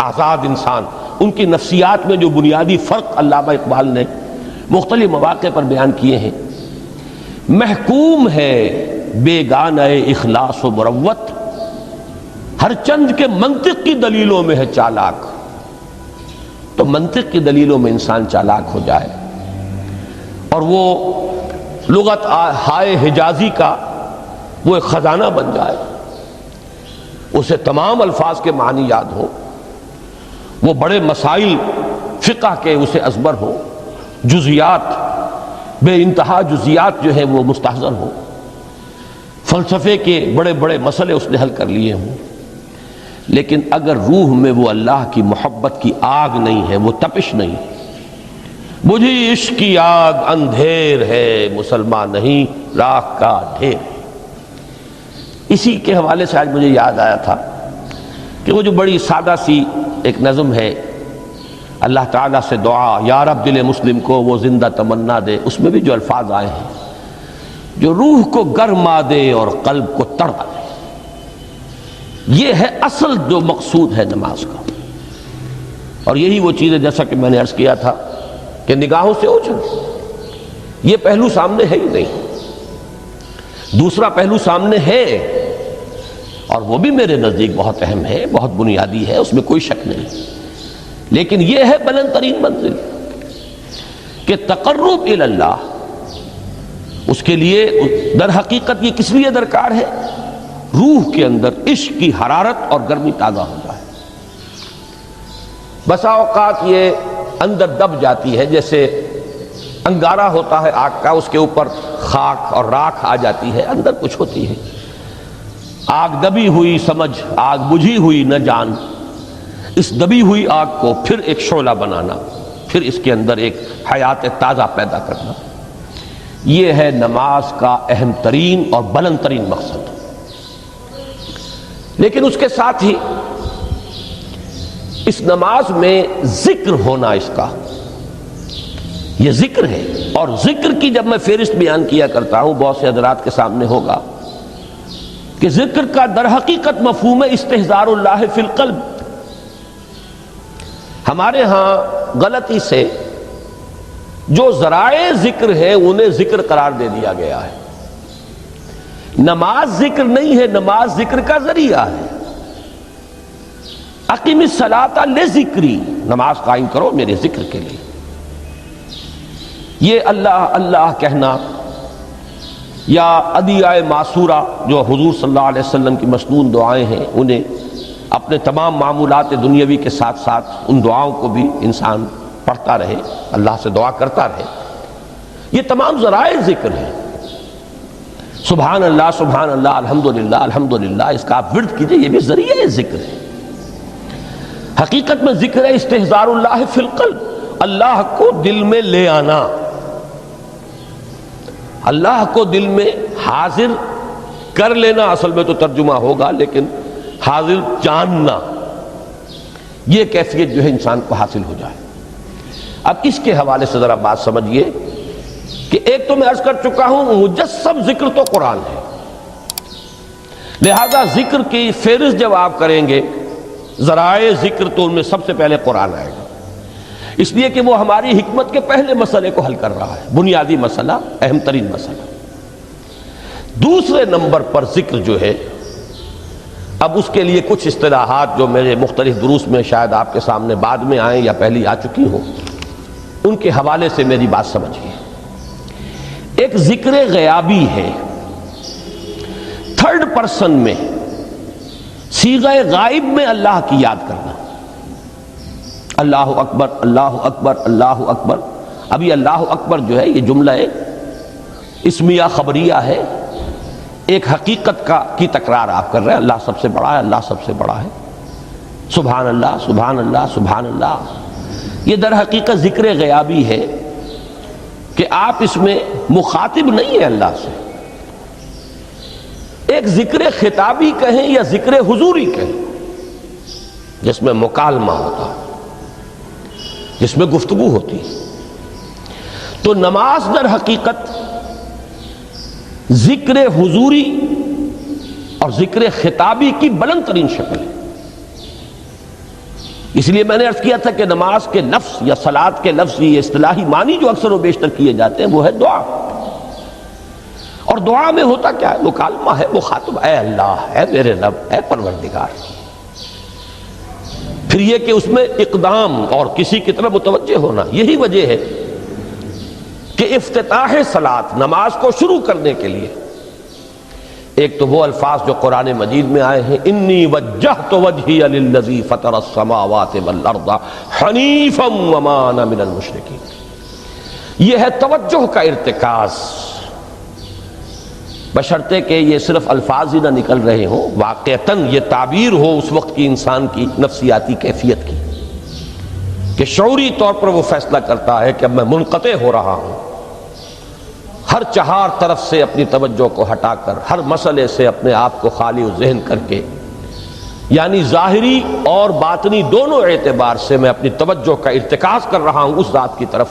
آزاد انسان، ان کی نفسیات میں جو بنیادی فرق علامہ اقبال نے مختلف مواقع پر بیان کیے ہیں. محکوم ہے بیگانہ اخلاص و مروت، ہر چند کے منطق کی دلیلوں میں ہے چالاک. تو منطق کی دلیلوں میں انسان چالاک ہو جائے اور وہ لغت ہائے حجازی کا وہ ایک خزانہ بن جائے، اسے تمام الفاظ کے معنی یاد ہو، وہ بڑے مسائل فقہ کے اسے ازبر ہو، جزیات بے انتہا جزیات جو ہیں وہ مستحضر ہو، فلسفے کے بڑے بڑے مسئلے اس نے حل کر لیے ہوں، لیکن اگر روح میں وہ اللہ کی محبت کی آگ نہیں ہے، وہ تپش نہیں، مجھے عشق کی آگ اندھیر ہے مسلمان نہیں راکھ کا ڈھیر. اسی کے حوالے سے آج مجھے یاد آیا تھا کہ وہ جو بڑی سادہ سی ایک نظم ہے، اللہ تعالیٰ سے دعا یا رب دل مسلم کو وہ زندہ تمنا دے، اس میں بھی جو الفاظ آئے ہیں جو روح کو گرما دے اور قلب کو تڑپا دے. یہ ہے اصل جو مقصود ہے نماز کا. اور یہی وہ چیز ہے جیسا کہ میں نے عرض کیا تھا کہ نگاہوں سے اوجھل، یہ پہلو سامنے ہے ہی نہیں. دوسرا پہلو سامنے ہے اور وہ بھی میرے نزدیک بہت اہم ہے، بہت بنیادی ہے، اس میں کوئی شک نہیں، لیکن یہ ہے بلند ترین منزل کہ تقرب الی اللہ. اس کے لیے در حقیقت یہ کس لیے درکار ہے؟ روح کے اندر عشق کی حرارت اور گرمی تازہ ہو جائے. بسا اوقات یہ اندر دب جاتی ہے، جیسے انگارہ ہوتا ہے آگ کا، اس کے اوپر خاک اور راکھ آ جاتی ہے، اندر کچھ ہوتی ہے. آگ دبی ہوئی سمجھ، آگ بجھی ہوئی نہ جان. اس دبی ہوئی آگ کو پھر ایک شعلہ بنانا، پھر اس کے اندر ایک حیات تازہ پیدا کرنا، یہ ہے نماز کا اہم ترین اور بلند ترین مقصد. لیکن اس کے ساتھ ہی اس نماز میں ذکر ہونا، اس کا یہ ذکر ہے. اور ذکر کی جب میں فہرست بیان کیا کرتا ہوں، بہت سے حضرات کے سامنے ہوگا کہ ذکر کا در حقیقت مفہوم ہے استحضار اللہ فی القلب. ہمارے ہاں غلطی سے جو ذرائع ذکر ہے انہیں ذکر قرار دے دیا گیا ہے. نماز ذکر نہیں ہے، نماز ذکر کا ذریعہ ہے. اقیم الصلاۃ لذکری، نماز قائم کرو میرے ذکر کے لیے. یہ اللہ اللہ کہنا یا ادعیہ معصورہ جو حضور صلی اللہ علیہ وسلم کی مسنون دعائیں ہیں، انہیں اپنے تمام معمولات دنیاوی کے ساتھ ساتھ ان دعاؤں کو بھی انسان پڑھتا رہے، اللہ سے دعا کرتا رہے، یہ تمام ذرائع ذکر ہیں. سبحان اللہ الحمدللہ الحمدللہ، اس کا آپ ورد کیجئے، یہ بھی ذریعہ ذکر ہے. حقیقت میں ذکر ہے استحضار اللہ فی القلب، اللہ کو دل میں لے آنا، اللہ کو دل میں حاضر کر لینا. اصل میں تو ترجمہ ہوگا، لیکن حاضر جاننا، یہ کیفیت جو ہے انسان کو حاصل ہو جائے. اب اس کے حوالے سے ذرا بات سمجھیے کہ ایک تو میں عرض کر چکا ہوں مجسم ذکر تو قرآن ہے، لہذا ذکر کی فہرست جب آپ کریں گے ذرائع ذکر تو ان میں سب سے پہلے قرآن آئے گا، اس لیے کہ وہ ہماری حکمت کے پہلے مسئلے کو حل کر رہا ہے، بنیادی مسئلہ، اہم ترین مسئلہ. دوسرے نمبر پر ذکر جو ہے، اب اس کے لیے کچھ اصطلاحات جو میرے مختلف دروس میں شاید آپ کے سامنے بعد میں آئیں یا پہلی آ چکی ہوں، ان کے حوالے سے میری بات سمجھیے. ایک ذکر غیابی ہے، تھرڈ پرسن میں، صیغہ غائب میں اللہ کی یاد کرنا. اللہ اکبر اللہ اکبر اللہ اکبر. ابھی اللہ اکبر جو ہے یہ جملہ اسمیہ خبریہ ہے، ایک حقیقت کی تکرار آپ کر رہے ہیں، اللہ سب سے بڑا ہے، اللہ سب سے بڑا ہے. سبحان اللہ سبحان اللہ سبحان اللہ، یہ در حقیقت ذکر غیابی ہے کہ آپ اس میں مخاطب نہیں ہے اللہ سے. ایک ذکر خطابی کہیں یا ذکر حضوری کہیں، جس میں مکالمہ ہوتا، جس میں گفتگو ہوتی. تو نماز در حقیقت ذکر حضوری اور ذکر خطابی کی بلند ترین شکل ہے. اس لیے میں نے عرض کیا تھا کہ نماز کے لفظ یا صلاۃ کے لفظ، یہ اصطلاحی معنی جو اکثر و بیشتر کیے جاتے ہیں، وہ ہے دعا. اور دعا میں ہوتا کیا ہے؟ مکالمہ ہے، مخاطب، اے اللہ، اے میرے رب، اے پروردگار. پھر یہ کہ اس میں اقدام اور کسی کی طرف متوجہ ہونا. یہی وجہ ہے کہ افتتاح صلاۃ، نماز کو شروع کرنے کے لیے، ایک تو وہ الفاظ جو قرآن مجید میں آئے ہیں، انی وجہت وجہی للذی فطر السماوات والارض حنیفا وما انا من المشرکین. یہ ہے توجہ کا ارتکاز، بشرطے کہ یہ صرف الفاظ ہی نہ نکل رہے ہوں، واقعتاً یہ تعبیر ہو اس وقت کی انسان کی نفسیاتی کیفیت کی، کہ شعوری طور پر وہ فیصلہ کرتا ہے کہ اب میں منقطع ہو رہا ہوں، ہر چہار طرف سے اپنی توجہ کو ہٹا کر، ہر مسئلے سے اپنے آپ کو خالی و ذہن کر کے، یعنی ظاہری اور باطنی دونوں اعتبار سے میں اپنی توجہ کا ارتکاز کر رہا ہوں اس ذات کی طرف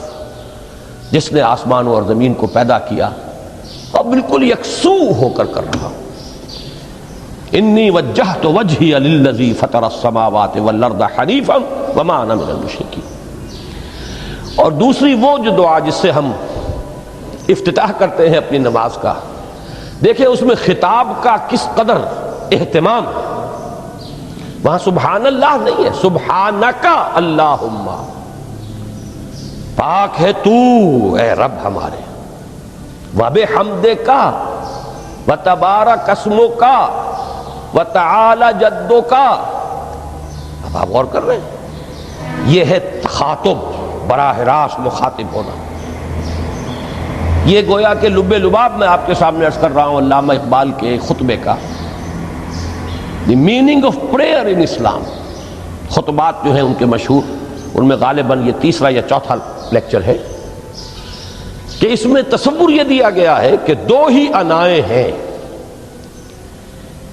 جس نے آسمانوں اور زمین کو پیدا کیا، اور بالکل یکسو ہو کر رہا ہوں. انی وجہت وجہی للذی فطر السماوات والارض حنیفا وما انا من المشرکین. اور دوسری وہ جو دعا جس سے ہم افتتاح کرتے ہیں اپنی نماز کا، دیکھیں اس میں خطاب کا کس قدر اہتمام. وہاں سبحان اللہ نہیں ہے، سبحانک اللہم، پاک ہے تو اے رب ہمارے، وبحمدک وتبارک اسمک وتعالی جدک. اب آپ غور کر رہے ہیں، یہ ہے تخاطب، براہ راست مخاطب ہونا. یہ گویا کہ لب لباب میں آپ کے سامنے عرض کر رہا ہوں علامہ اقبال کے خطبے کا، دی میننگ آف پریئر ان اسلام. خطبات جو ہیں ان کے مشہور، ان میں غالباً یہ تیسرا یا چوتھا لیکچر ہے کہ اس میں تصور یہ دیا گیا ہے کہ دو ہی انائیں ہیں.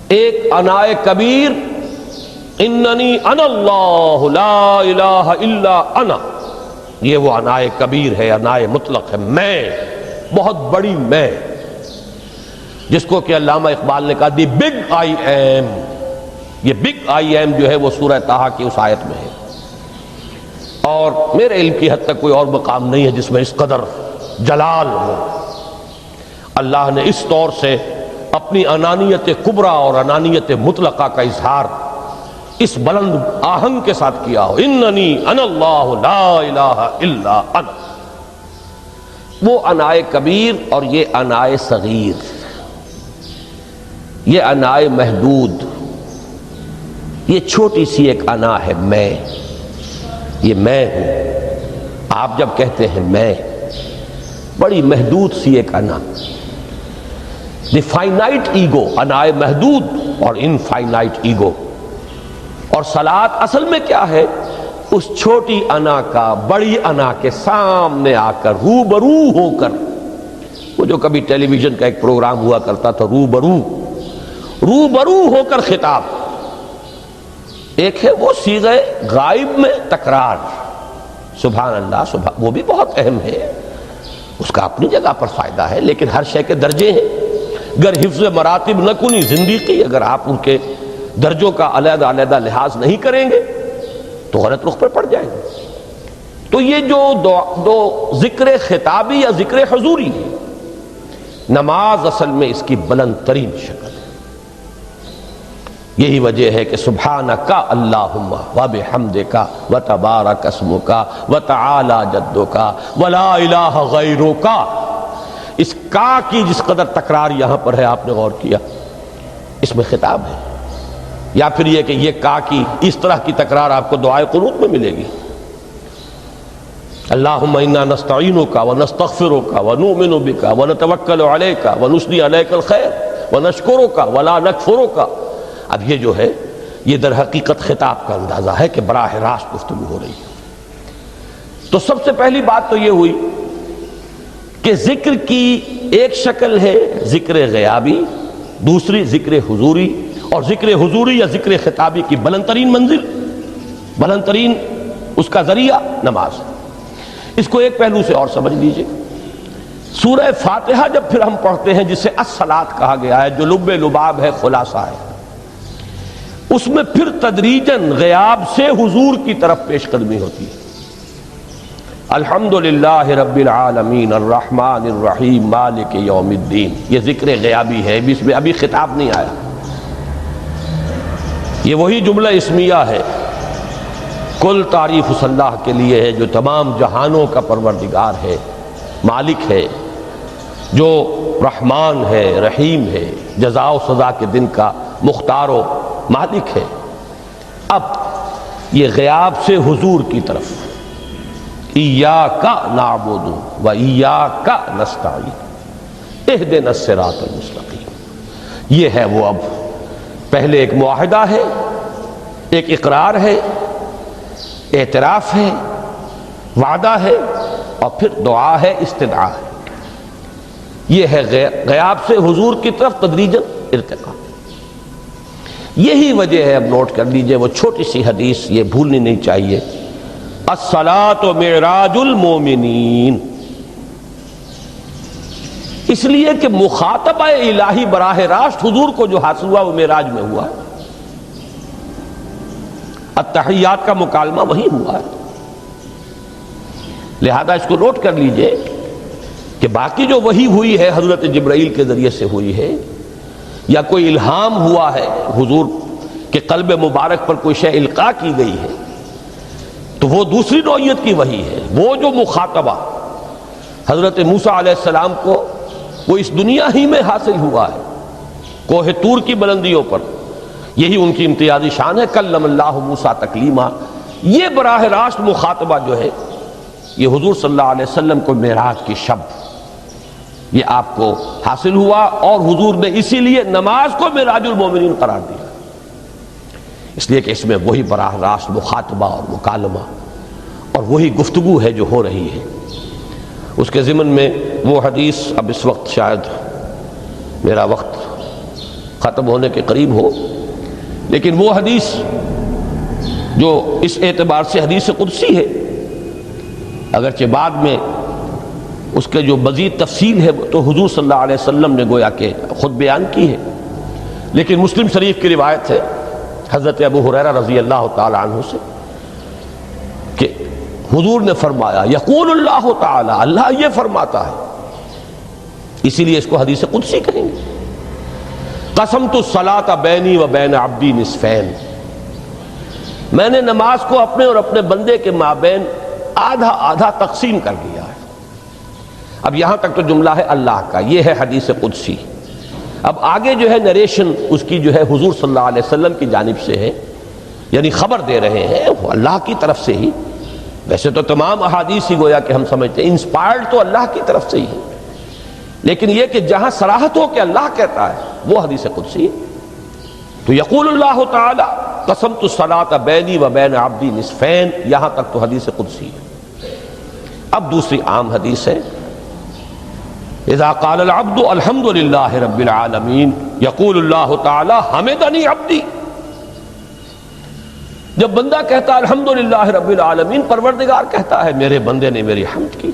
ایک انائے کبیر، اننی انا اللہ لا الہ الا انا، یہ وہ انائے کبیر ہے، انائے مطلق ہے، میں، بہت بڑی میں، جس کو کہ علامہ اقبال نے کہا دی بگ آئی ایم. یہ بگ آئی ایم جو ہے وہ سورہ طٰہٰ کی اس آیت میں ہے، اور میرے علم کی حد تک کوئی اور مقام نہیں ہے جس میں اس قدر جلال ہو. اللہ نے اس طور سے اپنی انانیت کبریٰ اور انانیت مطلقہ کا اظہار اس بلند آہنگ کے ساتھ کیا ہو، اننی انا اللہ لا الہ الا انا. وہ انائے کبیر اور یہ انائے صغیر، یہ انائے محدود، یہ چھوٹی سی ایک انا ہے، میں، یہ میں ہوں. آپ جب کہتے ہیں میں، بڑی محدود سی ایک انا، دی فائنائٹ ایگو، انائے محدود اور انفائنائٹ ایگو. اور صلاۃ اصل میں کیا ہے؟ اس چھوٹی انا کا بڑی انا کے سامنے آ کر، روبرو ہو کر، وہ جو کبھی ٹیلی ویژن کا ایک پروگرام ہوا کرتا تھا، روبرو ہو کر خطاب. ایک ہے وہ صیغہ غائب میں تکرار، سبحان اللہ، سبحان، وہ بھی بہت اہم ہے، اس کا اپنی جگہ پر فائدہ ہے، لیکن ہر شے کے درجے ہیں. اگر حفظ مراتب نہ کنی زندگی، اگر آپ ان کے درجوں کا علیحدہ علیحدہ لحاظ نہیں کریں گے تو غلط رخ پر پڑ جائیں گے. تو یہ جو دو ذکر خطابی یا ذکر حضوری ہے، نماز اصل میں اس کی بلند ترین شکل ہے. یہی وجہ ہے کہ سبحانک اللہم وبحمدک وتبارک اسمک وتعالی جدک ولا الہ غیرک. اس کا کی جس قدر تکرار یہاں پر ہے، آپ نے غور کیا، اس میں خطاب ہے. یا پھر یہ کہ یہ کا کی اس طرح کی تکرار آپ کو دعائے قنوت میں ملے گی. اللہم انا نستعینک ونستغفرک ونؤمن بک ونتوکل علیک ونثنی علیک الخیر ونشکرک ولا نکفرک. اب یہ جو ہے یہ در حقیقت خطاب کا اندازہ ہے کہ براہ راست گفتگو ہو رہی ہے. تو سب سے پہلی بات تو یہ ہوئی کہ ذکر کی ایک شکل ہے ذکر غیابی، دوسری ذکر حضوری، اور ذکر حضوری یا ذکر خطابی کی بلند ترین منزل بلند ترین اس کا ذریعہ نماز ہے۔ اس کو ایک پہلو سے اور سمجھ لیجئے، سورہ فاتحہ جب پھر ہم پڑھتے ہیں جسے الصلاۃ کہا گیا ہے، جو لب لباب ہے، خلاصہ ہے، اس میں پھر تدریجاً غیاب سے حضور کی طرف پیش قدمی ہوتی ہے۔ الحمدللہ رب العالمین الرحمن الرحیم مالک یوم الدین، یہ ذکر غیابی ہے، اس میں ابھی خطاب نہیں آیا۔ یہ وہی جملہ اسمیہ ہے، کل تعریف اس اللہ کے لیے ہے جو تمام جہانوں کا پروردگار ہے، مالک ہے، جو رحمان ہے، رحیم ہے، جزا و سزا کے دن کا مختار و مالک ہے۔ اب یہ غیاب سے حضور کی طرف، ایاک نعبد و ایاک نستعین اہدنا الصراط المستقیم، یہ ہے وہ۔ اب پہلے ایک معاہدہ ہے، ایک اقرار ہے، اعتراف ہے، وعدہ ہے، اور پھر دعا ہے، استدعا ہے۔ یہ ہے غیاب سے حضور کی طرف تدریجاً ارتقاء۔ یہی وجہ ہے، اب نوٹ کر لیجئے، وہ چھوٹی سی حدیث یہ بھولنی نہیں چاہیے، الصلاۃ معراج المومنین، اس لیے کہ مخاطبہ الہی براہ راست حضور کو جو حاصل ہوا وہ معراج میں ہوا ہے، التحیات کا مکالمہ وہی ہوا ہے۔ لہذا اس کو نوٹ کر لیجئے کہ باقی جو وحی ہوئی ہے حضرت جبرائیل کے ذریعے سے ہوئی ہے، یا کوئی الہام ہوا ہے حضور کے قلب مبارک پر کوئی شے القاء کی گئی ہے، تو وہ دوسری نوعیت کی وحی ہے۔ وہ جو مخاطبہ حضرت موسیٰ علیہ السلام کو وہ اس دنیا ہی میں حاصل ہوا ہے، کوہ طور کی بلندیوں پر، یہی ان کی امتیازی شان ہے، کلم اللہ موسیٰ تکلیما۔ یہ براہ راست مخاطبہ جو ہے یہ حضور صلی اللہ علیہ وسلم کو معراج کی شب یہ آپ کو حاصل ہوا، اور حضور نے اسی لیے نماز کو معراج المومنین قرار دیا، اس لیے کہ اس میں وہی براہ راست مخاطبہ اور مکالمہ اور وہی گفتگو ہے جو ہو رہی ہے۔ اس کے ضمن میں وہ حدیث، اب اس وقت شاید میرا وقت ختم ہونے کے قریب ہو، لیکن وہ حدیث جو اس اعتبار سے حدیث قدسی ہے، اگرچہ بعد میں اس کے جو مزید تفصیل ہے تو حضور صلی اللہ علیہ وسلم نے گویا کہ خود بیان کی ہے، لیکن مسلم شریف کی روایت ہے حضرت ابو ہریرہ رضی اللہ تعالی عنہ سے کہ حضور نے فرمایا، یقول اللہ تعالی، اللہ یہ فرماتا ہے، اسی لیے اس کو حدیث قدسی کہیں گے، قسمت الصلاۃ بینی و بین عبدی نصفین، میں نے نماز کو اپنے اور اپنے بندے کے مابین آدھا آدھا تقسیم کر دیا ہے۔ اب یہاں تک تو جملہ ہے اللہ کا، یہ ہے حدیث قدسی۔ اب آگے جو ہے نریشن اس کی جو ہے حضور صلی اللہ علیہ وسلم کی جانب سے ہے، یعنی خبر دے رہے ہیں وہ اللہ کی طرف سے ہی۔ ویسے تو تمام احادیث ہی گویا کہ ہم سمجھتے ہیں انسپائرڈ تو اللہ کی طرف سے ہی ہے، لیکن یہ کہ جہاں صراحت ہو کہ اللہ کہتا ہے وہ حدیث قدسی ہے۔ تو یقول اللہ تعالی قسمت الصلاۃ بینی و بین عبدی نصفین، یہاں تک تو حدیث قدسی ہے۔ اب دوسری عام حدیث ہے، اذا قال العبد الحمد للہ رب العالمین یقول اللہ تعالی حمدنی عبدی، جب بندہ کہتا ہے الحمدللہ رب العالمین، پروردگار کہتا ہے میرے بندے نے میری حمد کی۔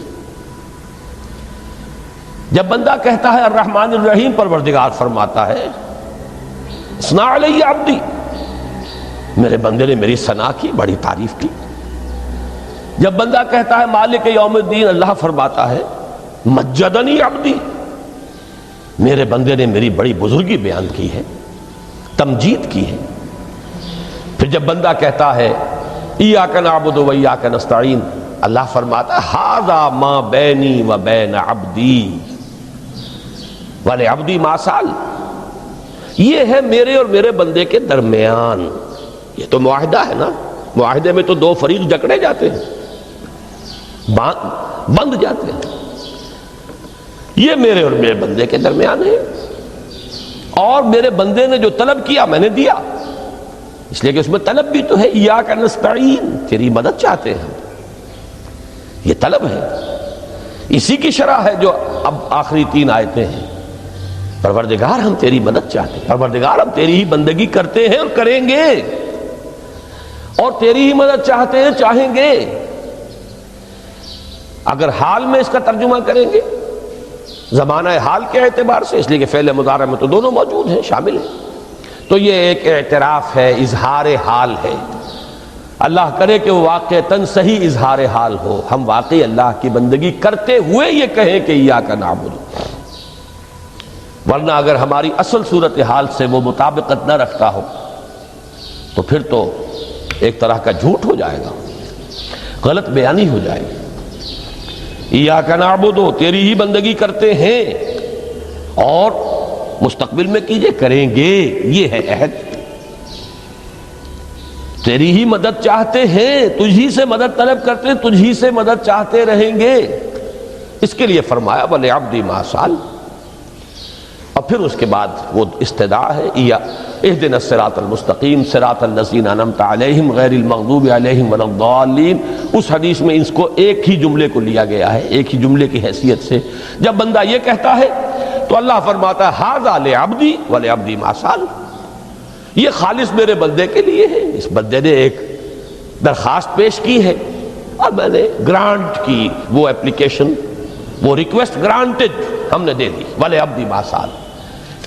جب بندہ کہتا ہے الرحمن الرحیم، پروردگار فرماتا ہے اثنا علی عبدی، میرے بندے نے میری ثنا کی، بڑی تعریف کی۔ جب بندہ کہتا ہے مالک یوم الدین، اللہ فرماتا ہے مجدنی عبدی، میرے بندے نے میری بڑی بزرگی بیان کی ہے، تمجید کی ہے۔ پھر جب بندہ کہتا ہے ایاک نعبد و ایاک نستعین، اللہ فرماتا ہے ھذا ما بینی و بین عبدی ولعبدی ما سأل، یہ ہے میرے اور میرے بندے کے درمیان۔ یہ تو معاہدہ ہے نا، معاہدے میں تو دو فریق جکڑے جاتے ہیں، بند جاتے ہیں، یہ میرے اور میرے بندے کے درمیان ہے، اور میرے بندے نے جو طلب کیا میں نے دیا، اس لیے کہ اس میں طلب بھی تو ہے، ایاک نستعین، تیری مدد چاہتے ہیں، یہ طلب ہے، اسی کی شرح ہے جو اب آخری تین آیتیں ہیں، پروردگار ہم تیری مدد چاہتے ہیں، پروردگار ہم تیری ہی بندگی کرتے ہیں اور کریں گے، اور تیری ہی مدد چاہتے ہیں، چاہیں گے۔ اگر حال میں اس کا ترجمہ کریں گے زمانہ حال کے اعتبار سے، اس لیے کہ فعل مضارع میں تو دونوں موجود ہیں، شامل ہیں، تو یہ ایک اعتراف ہے، اظہار حال ہے۔ اللہ کرے کہ وہ واقعتاً صحیح اظہار حال ہو، ہم واقعی اللہ کی بندگی کرتے ہوئے یہ کہیں کہ ایاک نعبد، ورنہ اگر ہماری اصل صورتحال سے وہ مطابقت نہ رکھتا ہو تو پھر تو ایک طرح کا جھوٹ ہو جائے گا، غلط بیانی ہو جائے گی۔ ایاک نعبد، تیری ہی بندگی کرتے ہیں، اور مستقبل میں کیجئے، کریں گے، یہ ہے عہد۔ تیری ہی مدد چاہتے ہیں، تجھی سے مدد طلب کرتے ہیں، تجھی سے مدد چاہتے رہیں گے۔ اس کے لیے فرمایا وَلِعَبْدِ مَا سَأَلَ، اور پھر اس کے بعد وہ استدعا ہے اهدنا الصراط المستقیم صراط الذین انعمت علیہم غیر المغضوب علیہم ولا الضالین۔ اس حدیث میں اس کو ایک ہی جملے کو لیا گیا ہے، ایک ہی جملے کی حیثیت سے۔ جب بندہ یہ کہتا ہے تو اللہ فرماتا ہے ھذا لعبدی ولعبدی ما سأل، یہ خالص میرے بندے کے لیے ہے۔ اس بندے نے ایک درخواست پیش کی ہے اور میں نے گرانٹ کی، وہ اپلیکیشن، وہ ریکویسٹ گرانٹڈ ہم نے دے دی، ولعبدی ما سأل۔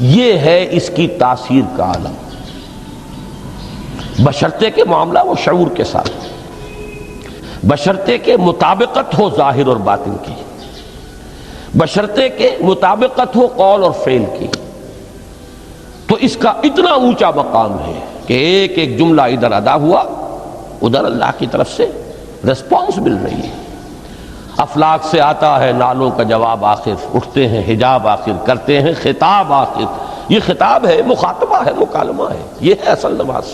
یہ ہے اس کی تاثیر کا عالم، بشرطے کے معاملہ وہ شعور کے ساتھ، بشرطے کے مطابقت ہو ظاہر اور باطن کی، بشرطے کے مطابقت ہو قول اور فعل کی، تو اس کا اتنا اونچا مقام ہے کہ ایک ایک جملہ ادھر ادا ہوا، ادھر اللہ کی طرف سے ریسپانس مل رہی ہے۔ افلاک سے آتا ہے نالوں کا جواب آخر، اٹھتے ہیں حجاب آخر، کرتے ہیں خطاب آخر۔ یہ خطاب ہے، مخاطبہ ہے، مکالمہ ہے، یہ ہے اصل نماز۔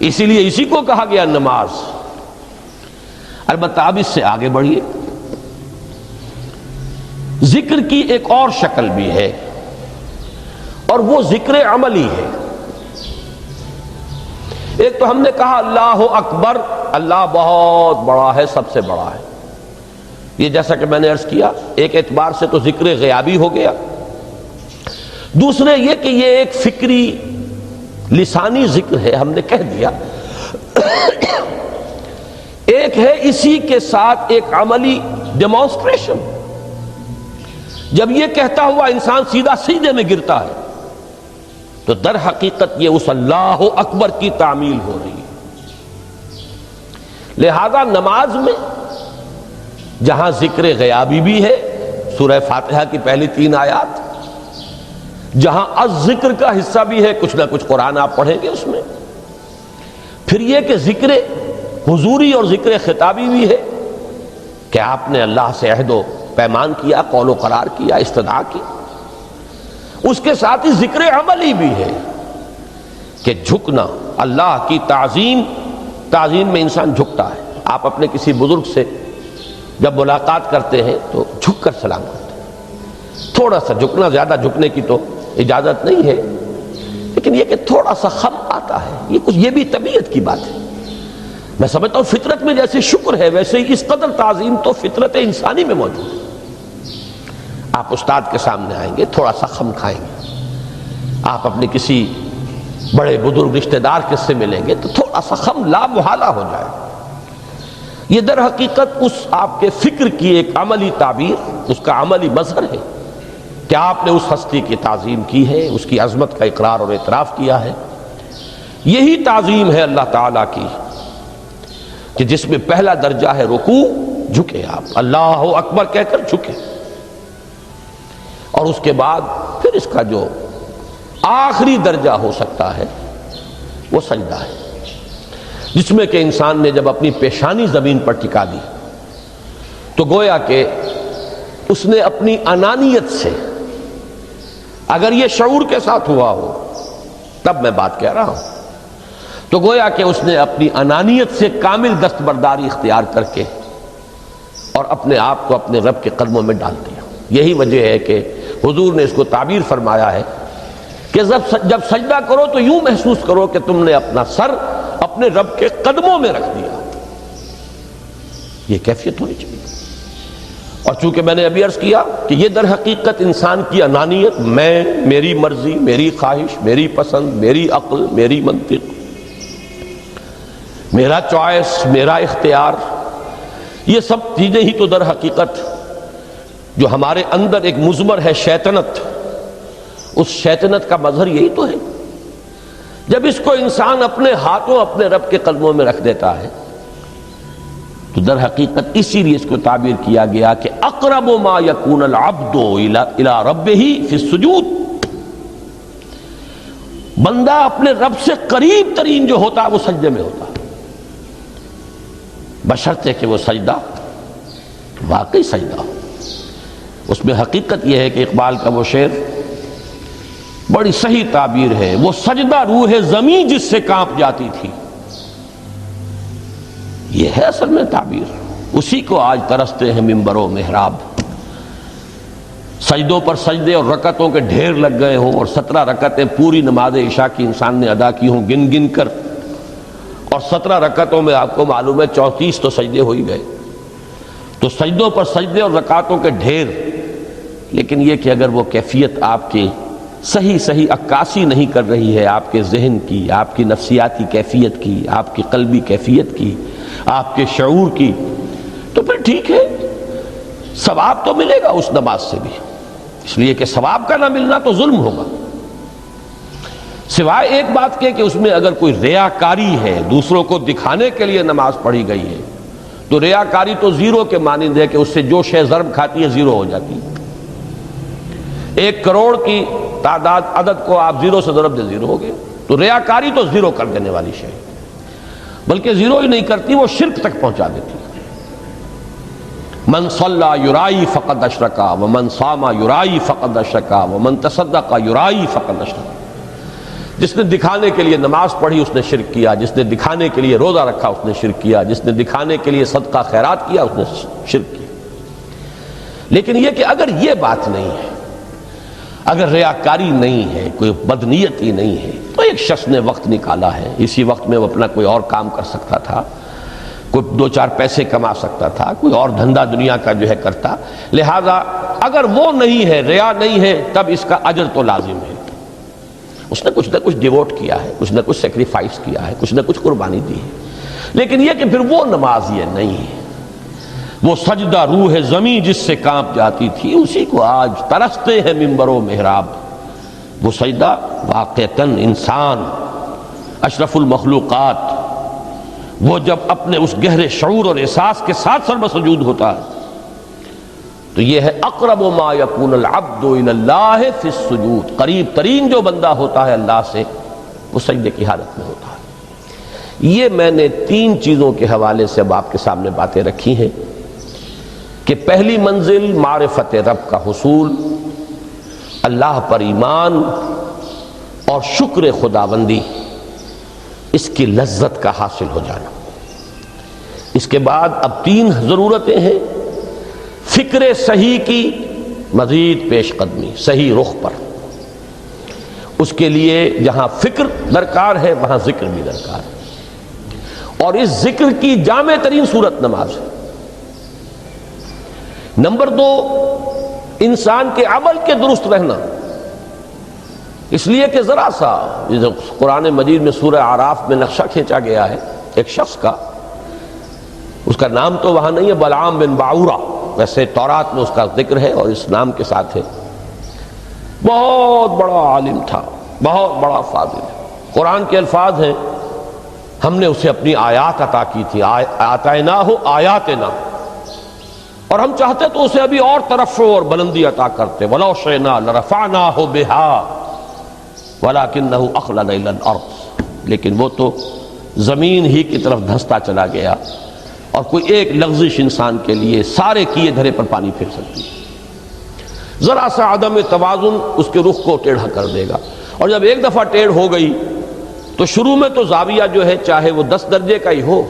اسی لیے اسی کو کہا گیا نماز۔ البتہ اب اس سے آگے بڑھیے، ذکر کی ایک اور شکل بھی ہے، اور وہ ذکر عملی ہے۔ ایک تو ہم نے کہا اللہ اکبر، اللہ بہت بڑا ہے، سب سے بڑا ہے، یہ جیسا کہ میں نے عرض کیا ایک اعتبار سے تو ذکر غیابی ہو گیا۔ دوسرے یہ کہ یہ ایک فکری لسانی ذکر ہے، ہم نے کہہ دیا۔ ایک ہے اسی کے ساتھ ایک عملی ڈیمانسٹریشن، جب یہ کہتا ہوا انسان سیدھا سجدے میں گرتا ہے تو در حقیقت یہ اس اللہ اکبر کی تعمیل ہو رہی ہے۔ لہذا نماز میں جہاں ذکر غیابی بھی ہے، سورہ فاتحہ کی پہلی 3 آیات، جہاں الذکر کا حصہ بھی ہے، کچھ نہ کچھ قرآن آپ پڑھیں گے اس میں، پھر یہ کہ ذکر حضوری اور ذکر خطابی بھی ہے کہ آپ نے اللہ سے عہد و پیمان کیا، قول و قرار کیا، استدعا کی۔ اس کے ساتھ ہی ذکر عملی بھی ہے کہ جھکنا، اللہ کی تعظیم میں انسان جھکتا ہے۔ آپ اپنے کسی بزرگ سے جب ملاقات کرتے ہیں تو جھک کر سلام کرتے ہیں، تھوڑا سا جھکنا، زیادہ جھکنے کی تو اجازت نہیں ہے، لیکن یہ کہ تھوڑا سا خم آتا ہے، یہ بھی طبیعت کی بات ہے۔ میں سمجھتا ہوں فطرت میں جیسے شکر ہے ویسے ہی اس قدر تعظیم تو فطرت انسانی میں موجود ہے۔ آپ استاد کے سامنے آئیں گے، تھوڑا سا خم کھائیں گے، آپ اپنے کسی بڑے بزرگ رشتہ دار کے سے ملیں گے تو تھوڑا سا خم لا محالہ ہو جائے گا۔ یہ در حقیقت اس آپ کے فکر کی ایک عملی تعبیر، اس کا عملی مظہر ہے کہ آپ نے اس ہستی کی تعظیم کی ہے، اس کی عظمت کا اقرار اور اعتراف کیا ہے۔ یہی تعظیم ہے اللہ تعالیٰ کی کہ جس میں پہلا درجہ ہے رکوع، جھکے آپ، اللہ اکبر کہہ کر جھکے، اور اس کے بعد پھر اس کا جو آخری درجہ ہو سکتا ہے وہ سجدہ ہے، جس میں کہ انسان نے جب اپنی پیشانی زمین پر ٹکا دی تو گویا کہ اس نے اپنی انانیت سے، اگر یہ شعور کے ساتھ ہوا ہو تب میں بات کہہ رہا ہوں، تو گویا کہ اس نے اپنی انانیت سے کامل دستبرداری اختیار کر کے اور اپنے آپ کو اپنے رب کے قدموں میں ڈال دیا۔ یہی وجہ ہے کہ حضور نے اس کو تعبیر فرمایا ہے کہ جب سجدہ کرو تو یوں محسوس کرو کہ تم نے اپنا سر اپنے رب کے قدموں میں رکھ دیا۔ یہ کیفیت ہونی چاہیے۔ اور چونکہ میں نے ابھی عرض کیا کہ یہ در حقیقت انسان کی انانیت، میں، میری مرضی، میری خواہش، میری پسند، میری عقل، میری منطق، میرا چوائس، میرا اختیار، یہ سب چیزیں ہی تو در حقیقت جو ہمارے اندر ایک مضمر ہے شیطنت، اس شیطنت کا مظہر یہی تو ہے۔ جب اس کو انسان اپنے ہاتھوں اپنے رب کے قدموں میں رکھ دیتا ہے تو در حقیقت اسی لیے اس کو تعبیر کیا گیا کہ اقرب ما یکون العبد الی ربہ فی السجود، بندہ اپنے رب سے قریب ترین جو ہوتا ہے وہ سجدے میں ہوتا ہے، بشرطے کہ وہ سجدہ واقعی سجدہ ہو۔ اس میں حقیقت یہ ہے کہ اقبال کا وہ شعر بڑی صحیح تعبیر ہے، وہ سجدہ روح زمین جس سے کانپ جاتی تھی، یہ ہے اصل میں تعبیر۔ اسی کو آج ترستے ہیں ممبر و محراب، سجدوں پر سجدے اور رکعتوں کے ڈھیر لگ گئے ہوں، اور 17 رکعتیں پوری نماز عشاء کی انسان نے ادا کی ہوں گن گن کر، اور 17 رکعتوں میں آپ کو معلوم ہے 34 تو سجدے ہو ہی گئے، تو سجدوں پر سجدے اور رکعتوں کے ڈھیر، لیکن یہ کہ اگر وہ کیفیت آپ کی صحیح عکاسی نہیں کر رہی ہے آپ کے ذہن کی، آپ کی نفسیاتی کیفیت کی، آپ کی قلبی کیفیت کی، آپ کے شعور کی، تو پھر ٹھیک ہے، ثواب تو ملے گا اس نماز سے بھی، اس لیے کہ ثواب کا نہ ملنا تو ظلم ہوگا، سوائے ایک بات کے کہ اس میں اگر کوئی ریاکاری ہے، دوسروں کو دکھانے کے لیے نماز پڑھی گئی ہے، تو ریاکاری تو زیرو کے مانند ہے کہ اس سے جو شے ضرب کھاتی ہے زیرو ہو جاتی ہے۔ 1 کروڑ کی تعداد عدد کو آپ زیرو سے ضرب دے زیرو ہو گئے، تو ریاکاری تو زیرو کر دینے والی شے، بلکہ زیرو ہی نہیں کرتی، وہ شرک تک پہنچا دیتی۔ من صلی یرائی فقد اشرک ومن صام یرائی فقد اشرک ومن تصدق یرائی فقد اشرک، جس نے دکھانے کے لیے نماز پڑھی اس نے شرک کیا، جس نے دکھانے کے لیے روزہ رکھا اس نے شرک کیا، جس نے دکھانے کے لیے صدقہ خیرات کیا اس نے شرک کیا۔ لیکن یہ کہ اگر یہ بات نہیں ہے، اگر ریاکاری نہیں ہے، کوئی بدنیتی نہیں ہے، تو ایک شخص نے وقت نکالا ہے، اسی وقت میں وہ اپنا کوئی اور کام کر سکتا تھا، کوئی 2-4 پیسے کما سکتا تھا، کوئی اور دھندا دنیا کا جو ہے کرتا، لہذا اگر وہ نہیں ہے، ریا نہیں ہے، تب اس کا اجر تو لازم ہے، اس نے کچھ نہ کچھ ڈیووٹ کیا ہے، کچھ نہ کچھ سیکریفائس کیا ہے، کچھ نہ کچھ قربانی دی ہے۔ لیکن یہ کہ پھر وہ نماز یہ نہیں ہے، وہ سجدہ روح زمین جس سے کانپ جاتی تھی، اسی کو آج ترستے ہیں ممبر و محراب۔ وہ سجدہ واقعتاً انسان اشرف المخلوقات وہ جب اپنے اس گہرے شعور اور احساس کے ساتھ سر بسجود ہوتا ہے تو یہ ہے اقرب ما یکون العبد الی اللہ فی السجود، قریب ترین جو بندہ ہوتا ہے اللہ سے وہ سجدے کی حالت میں ہوتا ہے۔ یہ میں نے 3 چیزوں کے حوالے سے اب آپ کے سامنے باتیں رکھی ہیں کہ پہلی منزل معرفت رب کا حصول، اللہ پر ایمان اور شکر خداوندی، اس کی لذت کا حاصل ہو جانا۔ اس کے بعد اب 3 ضرورتیں ہیں، فکر صحیح کی مزید پیش قدمی صحیح رخ پر، اس کے لیے جہاں فکر درکار ہے وہاں ذکر بھی درکار ہے، اور اس ذکر کی جامع ترین صورت نماز ہے۔ نمبر 2، انسان کے عمل کے درست رہنا، اس لیے کہ ذرا سا قرآن مجید میں سورہ اعراف میں نقشہ کھینچا گیا ہے ایک شخص کا، اس کا نام تو وہاں نہیں ہے، بلعام بن باعورہ، ویسے تورات میں اس کا ذکر ہے اور اس نام کے ساتھ ہے، بہت بڑا عالم تھا، بہت بڑا فاضل ہے، قرآن کے الفاظ ہیں ہم نے اسے اپنی آیات عطا کی تھی، آتیناہ آیاتنا، اور ہم چاہتے تو اسے ابھی اور ترفع اور بلندی عطا کرتے، وَلَوْ شِئْنَا لَرَفَعْنَاهُ بِهَا وَلَكِنَّهُ أَخْلَدَ إِلَى الْأَرْضِ، لیکن وہ تو زمین ہی کی طرف دھنستا چلا گیا، اور کوئی ایک لغزش انسان کے لیے سارے کیے دھرے پر پانی پھر سکتی ہے، ذرا سا عدم توازن اس کے رخ کو ٹیڑھا کر دے گا، اور جب ایک دفعہ ٹیڑھ ہو گئی تو شروع میں تو زاویہ جو ہے چاہے وہ 10 درجے کا ہی ہو،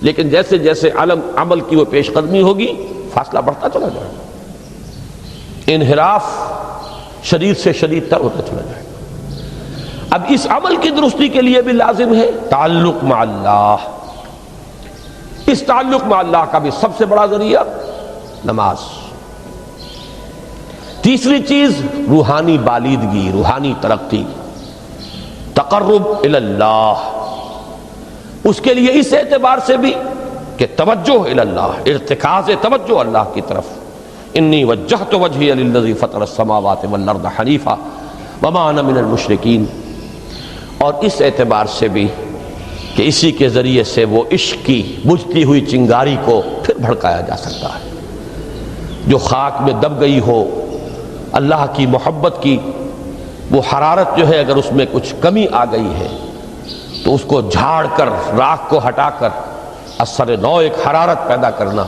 لیکن جیسے جیسے عمل کی وہ پیش قدمی ہوگی فاصلہ بڑھتا چلا جائے گا، انحراف شدید سے شدید تر ہوتا چلا جائے گا۔ اب اس عمل کی درستی کے لیے بھی لازم ہے تعلق مع اللہ، اس تعلق مع اللہ کا بھی سب سے بڑا ذریعہ نماز۔ تیسری چیز روحانی بالیدگی، روحانی ترقی، تقرب الی اللہ، اس کے لیے اس اعتبار سے بھی کہ توجہ الی اللہ، ارتکاز توجہ اللہ کی طرف، انی وجہت وجہی للذی فطر السماوات والارض حنیفا وما انا من المشرکین، اور اس اعتبار سے بھی کہ اسی کے ذریعے سے وہ عشق کی بجھتی ہوئی چنگاری کو پھر بھڑکایا جا سکتا ہے، جو خاک میں دب گئی ہو اللہ کی محبت کی وہ حرارت جو ہے، اگر اس میں کچھ کمی آ گئی ہے تو اس کو جھاڑ کر، راکھ کو ہٹا کر اثر نو ایک حرارت پیدا کرنا،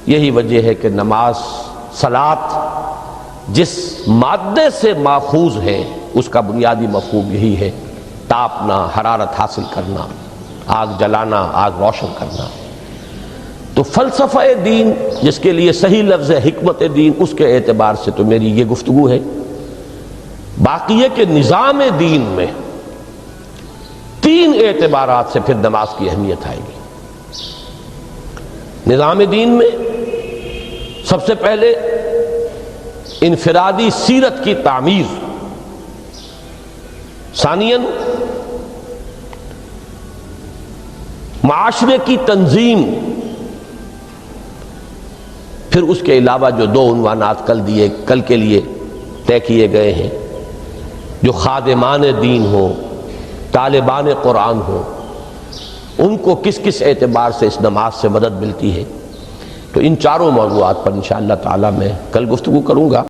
یہی وجہ ہے کہ نماز، صلاۃ جس مادے سے ماخوذ ہے اس کا بنیادی مفہوم یہی ہے، تاپنا، حرارت حاصل کرنا، آگ جلانا، آگ روشن کرنا۔ تو فلسفہ دین جس کے لیے صحیح لفظ ہے حکمت دین، اس کے اعتبار سے تو میری یہ گفتگو ہے۔ باقی ہے کہ نظام دین میں تین اعتبارات سے پھر نماز کی اہمیت آئے گی۔ نظام دین میں سب سے پہلے انفرادی سیرت کی تعمیر، ثانیاً معاشرے کی تنظیم، پھر اس کے علاوہ جو دو عنوانات کل کے لیے طے کیے گئے ہیں، جو خادمان دین ہوں، طالبان قرآن ہوں، ان کو کس کس اعتبار سے اس نماز سے مدد ملتی ہے، تو ان چاروں موضوعات پر انشاءاللہ تعالی میں کل گفتگو کروں گا۔